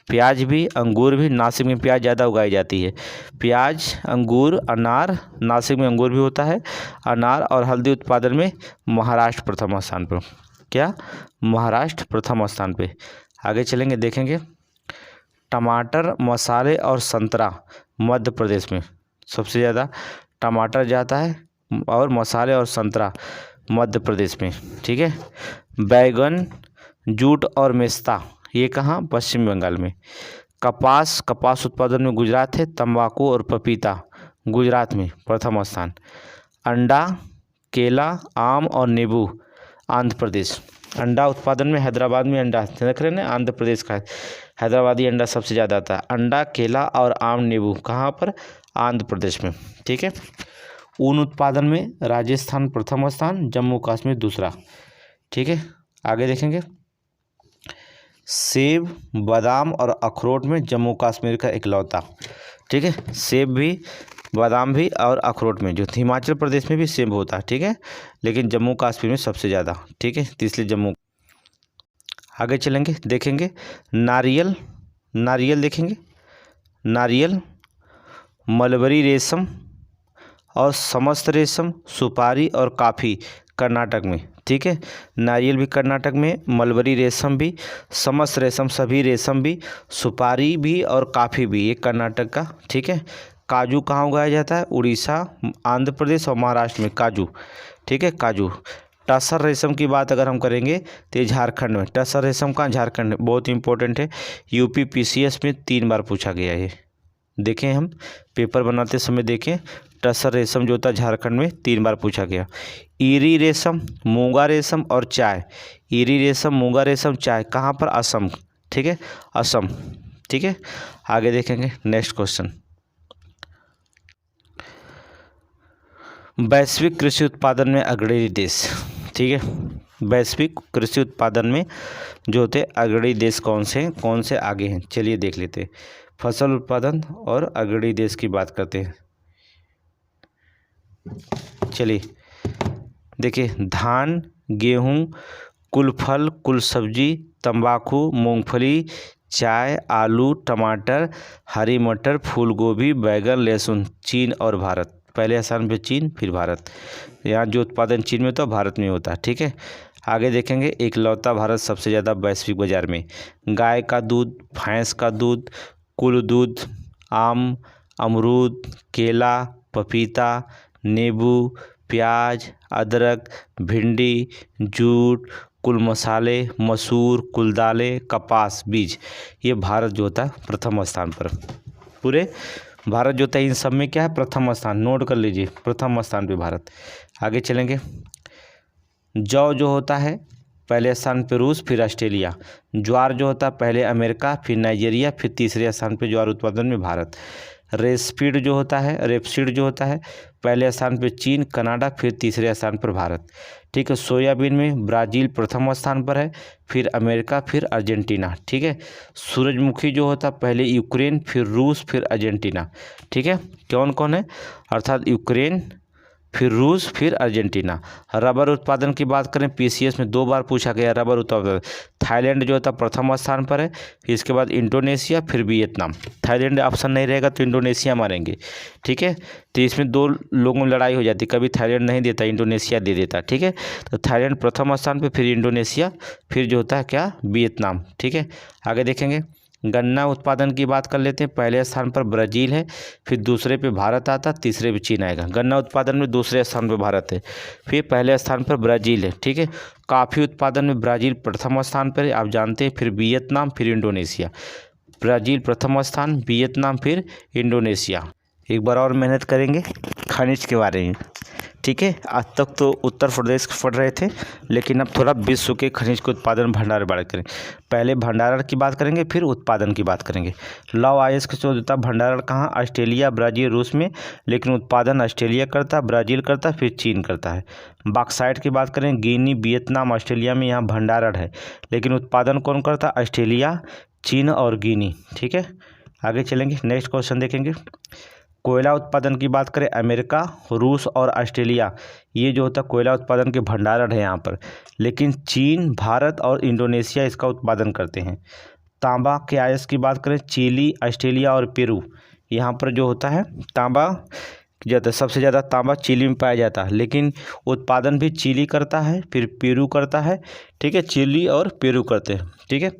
प्याज भी अंगूर भी, नासिक में प्याज ज़्यादा उगाई जाती है। प्याज, अंगूर, अनार, नासिक में अंगूर भी होता है, अनार और हल्दी उत्पादन में महाराष्ट्र प्रथम स्थान पर। क्या, महाराष्ट्र प्रथम स्थान पे। आगे चलेंगे देखेंगे टमाटर, मसाले और संतरा मध्य प्रदेश में सबसे ज़्यादा टमाटर जाता है और मसाले और संतरा मध्य प्रदेश में। ठीक है, बैगन, जूट और मेस्ता ये कहाँ, पश्चिम बंगाल में। कपास उत्पादन में गुजरात है, तंबाकू और पपीता गुजरात में प्रथम स्थान। अंडा, केला, आम और नींबू आंध्र प्रदेश। अंडा उत्पादन में हैदराबाद में अंडा देख रहे हैं ना, आंध्र प्रदेश का हैदराबादी अंडा सबसे ज़्यादा आता है। अंडा, केला और आम, नींबू कहाँ पर, आंध्र प्रदेश में। ठीक है, ऊन उत्पादन में राजस्थान प्रथम स्थान, जम्मू कश्मीर दूसरा। ठीक है, आगे देखेंगे सेब, बादाम और अखरोट में जम्मू कश्मीर का इकलौता। ठीक है, सेब भी, बादाम भी और अखरोट में, जो हिमाचल प्रदेश में भी सेब होता है। ठीक है, लेकिन जम्मू कश्मीर में सबसे ज़्यादा। ठीक है, तो इसलिए जम्मू। आगे चलेंगे देखेंगे नारियल देखेंगे, नारियल, मलबरी रेशम और समस्त रेशम, सुपारी और काफ़ी कर्नाटक में। ठीक है, नारियल भी कर्नाटक में, मलबरी रेशम भी, समस्त रेशम सभी रेशम भी, सुपारी भी और काफ़ी भी ये कर्नाटक का। ठीक है, काजू कहाँ उगाया जाता है, उड़ीसा, आंध्र प्रदेश और महाराष्ट्र में काजू। ठीक है, काजू। टसर रेशम की बात अगर हम करेंगे तो ये झारखंड में, टसर रेशम का झारखंड में बहुत इंपॉर्टेंट है, यूपी PCS में 3 बार पूछा गया है। देखें हम पेपर बनाते समय देखें, टसर रेशम जो होता है झारखंड में 3 बार पूछा गया। ईरी रेशम, मूंगा रेशम और चाय। ईरी रेशम, मूंगा रेशम, चाय कहाँ पर, असम। ठीक है, असम। ठीक है, आगे देखेंगे नेक्स्ट क्वेश्चन। वैश्विक कृषि उत्पादन में अग्रणी देश। ठीक है, वैश्विक कृषि उत्पादन में जो होते अग्रणी देश कौन से आगे हैं, चलिए देख लेते हैं। फसल उत्पादन और अग्रणी देश की बात करते हैं। चलिए देखिए, धान, गेहूं, कुल फल, कुल सब्जी, तंबाकू, मूंगफली, चाय, आलू, टमाटर, हरी मटर, फूल गोभी, बैगन, लहसुन। चीन और भारत पहले स्थान पे, चीन फिर भारत। यहाँ जो उत्पादन चीन में होता है भारत में होता है। ठीक है, आगे देखेंगे इकलौता भारत सबसे ज़्यादा वैश्विक बाजार में। गाय का दूध, भैंस का दूध, कुल दूध, आम, अमरूद, केला, पपीता, नींबू, प्याज, अदरक, भिंडी, जूट, कुल मसाले, मसूर, कुल दालें, कपास, बीज। ये भारत जो होता है प्रथम स्थान पर। पूरे भारत जो होता है इन सब में क्या है, प्रथम स्थान। नोट कर लीजिए, प्रथम स्थान पे भारत। आगे चलेंगे, जौ जो होता है पहले स्थान पे रूस, फिर ऑस्ट्रेलिया। ज्वार जो होता है पहले अमेरिका, फिर नाइजीरिया, फिर तीसरे स्थान पे ज्वार उत्पादन में भारत। रेपसीड जो होता है पहले स्थान पे चीन, कनाडा, फिर तीसरे स्थान पर भारत। ठीक है, सोयाबीन में ब्राज़ील प्रथम स्थान पर है, फिर अमेरिका, फिर अर्जेंटीना। ठीक है, सूरजमुखी जो होता है पहले यूक्रेन, फिर रूस, फिर अर्जेंटीना। ठीक है, कौन कौन है, अर्थात यूक्रेन, फिर रूस, फिर अर्जेंटीना। रबर उत्पादन की बात करें, पीसीएस में 2 बार पूछा गया रबर उत्पादन। थाईलैंड जो होता प्रथम स्थान पर है, फिर इसके बाद इंडोनेशिया, फिर वियतनाम। थाईलैंड ऑप्शन नहीं रहेगा तो इंडोनेशिया मारेंगे, ठीक है। तो इसमें 2 लोगों में लड़ाई हो जाती, कभी थाईलैंड नहीं देता, इंडोनेशिया दे देता, ठीक है। तो थाईलैंड प्रथम स्थान पर, फिर इंडोनेशिया, फिर जो होता है क्या, वियतनाम, ठीक है। आगे देखेंगे, गन्ना उत्पादन की बात कर लेते हैं। पहले स्थान पर ब्राज़ील है, फिर दूसरे पे भारत आता, तीसरे पे चीन आएगा। गन्ना उत्पादन में दूसरे स्थान पे भारत है, फिर पहले स्थान पर ब्राज़ील है, ठीक है। कॉफ़ी उत्पादन में ब्राज़ील प्रथम स्थान पर है, आप जानते हैं, फिर वियतनाम, फिर इंडोनेशिया। ब्राज़ील प्रथम स्थान, वियतनाम, फिर इंडोनेशिया। एक बार और मेहनत करेंगे खनिज के बारे में, ठीक है। आज तक तो उत्तर प्रदेश पढ़ रहे थे, लेकिन अब थोड़ा विश्व के खनिज के उत्पादन भंडार बात करें। पहले भंडारण की बात करेंगे, फिर उत्पादन की बात करेंगे। लौह अयस्क जो होता है भंडारण कहाँ, ऑस्ट्रेलिया, ब्राज़ील, रूस में, लेकिन उत्पादन ऑस्ट्रेलिया करता है, ब्राज़ील करता है, फिर चीन करता है। बॉक्साइट की बात करें, गिनी, वियतनाम, ऑस्ट्रेलिया में यहाँ भंडारण है, लेकिन उत्पादन कौन करता है, ऑस्ट्रेलिया, चीन और गिनी, ठीक है। आगे चलेंगे, नेक्स्ट क्वेश्चन देखेंगे। कोयला उत्पादन की बात करें, अमेरिका, रूस और ऑस्ट्रेलिया, ये जो होता है कोयला उत्पादन के भंडारण है यहाँ पर, लेकिन चीन, भारत और इंडोनेशिया इसका उत्पादन करते हैं। तांबा के अयस्क की बात करें, चिली, ऑस्ट्रेलिया और पेरू, यहाँ पर जो होता है तांबा जाता है, सबसे ज़्यादा तांबा चिली में पाया जाता है, लेकिन उत्पादन भी चिली करता है, फिर पेरू करता है, ठीक है। चिली और पेरू करते हैं, ठीक है।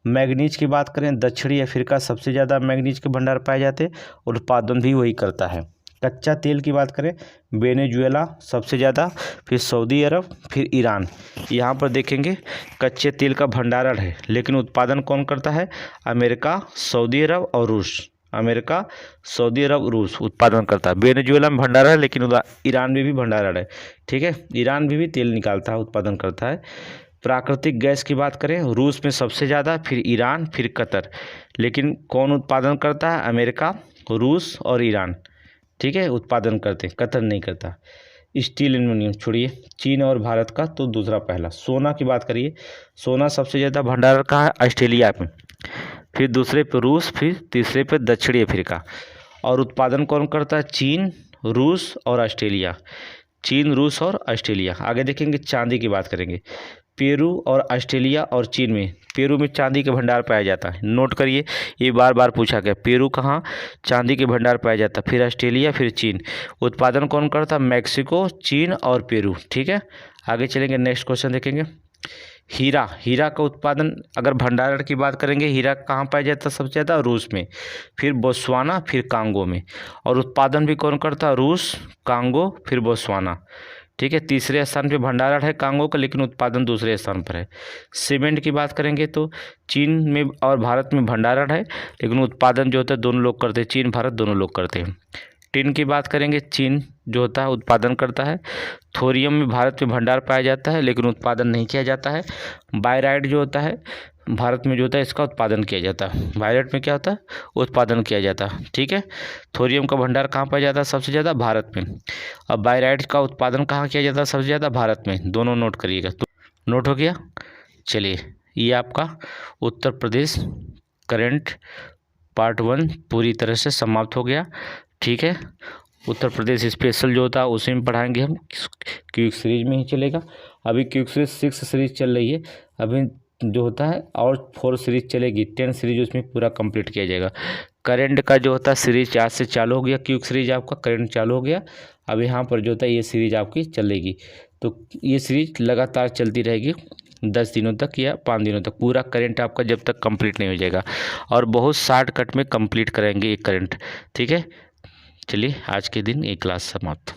मैग्नीज की बात करें, दक्षिणी अफ्रीका सबसे ज़्यादा मैग्नीज के भंडार पाए जाते हैं, और उत्पादन भी वही करता है। कच्चा तेल की बात करें, वेनेजुएला सबसे ज़्यादा, फिर सऊदी अरब, फिर ईरान। यहाँ पर देखेंगे कच्चे तेल का भंडारण है, लेकिन उत्पादन कौन करता है, अमेरिका, सऊदी अरब और रूस। अमेरिका, सऊदी अरब, रूस उत्पादन करता है। वेनेजुएला में भंडारण है, लेकिन ईरान में भी भंडारण है, ठीक है। ईरान में भी तेल निकालता है, उत्पादन करता है। प्राकृतिक गैस की बात करें, रूस में सबसे ज़्यादा, फिर ईरान, फिर कतर, लेकिन कौन उत्पादन करता है, अमेरिका, रूस और ईरान, ठीक है, उत्पादन करते हैं, कतर नहीं करता। स्टील एल्युमिनियम छोड़िए, चीन और भारत का तो दूसरा पहला। सोना की बात करिए, सोना सबसे ज़्यादा भंडारण का है ऑस्ट्रेलिया में, फिर दूसरे पे रूस, फिर तीसरे पे दक्षिणी अफ्रीका। और उत्पादन कौन करता है, चीन, रूस और ऑस्ट्रेलिया। चीन, रूस और ऑस्ट्रेलिया। आगे देखेंगे, चांदी की बात करेंगे। पेरू और ऑस्ट्रेलिया और चीन में, पेरू में चांदी के भंडार पाया जाता है, नोट करिए, ये बार बार पूछा गया। पेरू कहाँ चांदी के भंडार पाया जाता है, फिर ऑस्ट्रेलिया, फिर चीन। उत्पादन कौन करता है, मैक्सिको, चीन और पेरू, ठीक है। आगे चलेंगे, नेक्स्ट क्वेश्चन देखेंगे। हीरा, हीरा का उत्पादन अगर भंडारण की बात करेंगे, हीरा कहाँ पाया जाता है, सबसे ज़्यादा रूस में, फिर बोत्सवाना, फिर कांगो में। और उत्पादन भी कौन करता है, रूस, कांगो, फिर बोत्सवाना, ठीक है। तीसरे स्थान पे भंडारण है कांगो का, लेकिन उत्पादन दूसरे स्थान पर है। सीमेंट की बात करेंगे तो चीन में और भारत में भंडारण है, लेकिन उत्पादन जो होता है दोनों लोग करते हैं, चीन भारत दोनों लोग करते हैं। टिन की बात करेंगे, चीन जो होता है उत्पादन करता है। थोरियम में भारत में भंडार पाया जाता है, लेकिन उत्पादन नहीं किया जाता है। बायराइड जो होता है भारत में जो होता है इसका उत्पादन किया जाता है। बायराइड में क्या होता है, उत्पादन किया जाता है, ठीक है। थोरियम का भंडार कहाँ पाया जाता है, सबसे ज़्यादा भारत में। अब बायराइड का उत्पादन कहाँ किया जाता है, सबसे ज़्यादा भारत में। दोनों नोट करिएगा, तो नोट हो गया। चलिए, ये आपका उत्तर प्रदेश करंट पार्ट 1 पूरी तरह से समाप्त हो गया, ठीक है। उत्तर प्रदेश स्पेशल जो होता है उसी में पढ़ाएंगे हम, क्विक सीरीज में ही चलेगा। अभी क्विक सीरीज 6 सीरीज चल रही है, अभी जो होता है और 4 सीरीज चलेगी, 10 सीरीज उसमें पूरा कंप्लीट किया जाएगा। करंट का जो होता है सीरीज आज से चालू हो गया, क्विक सीरीज आपका करंट चालू हो गया। अब यहाँ पर जो होता है ये सीरीज आपकी चलेगी, तो ये सीरीज लगातार चलती रहेगी 10 दिनों तक या 5 दिनों तक, पूरा करंट आपका जब तक कंप्लीट नहीं हो जाएगा। और बहुत शॉर्टकट में कंप्लीट करेंगे ये करंट, ठीक है। चलिए, आज के दिन ये क्लास समाप्त।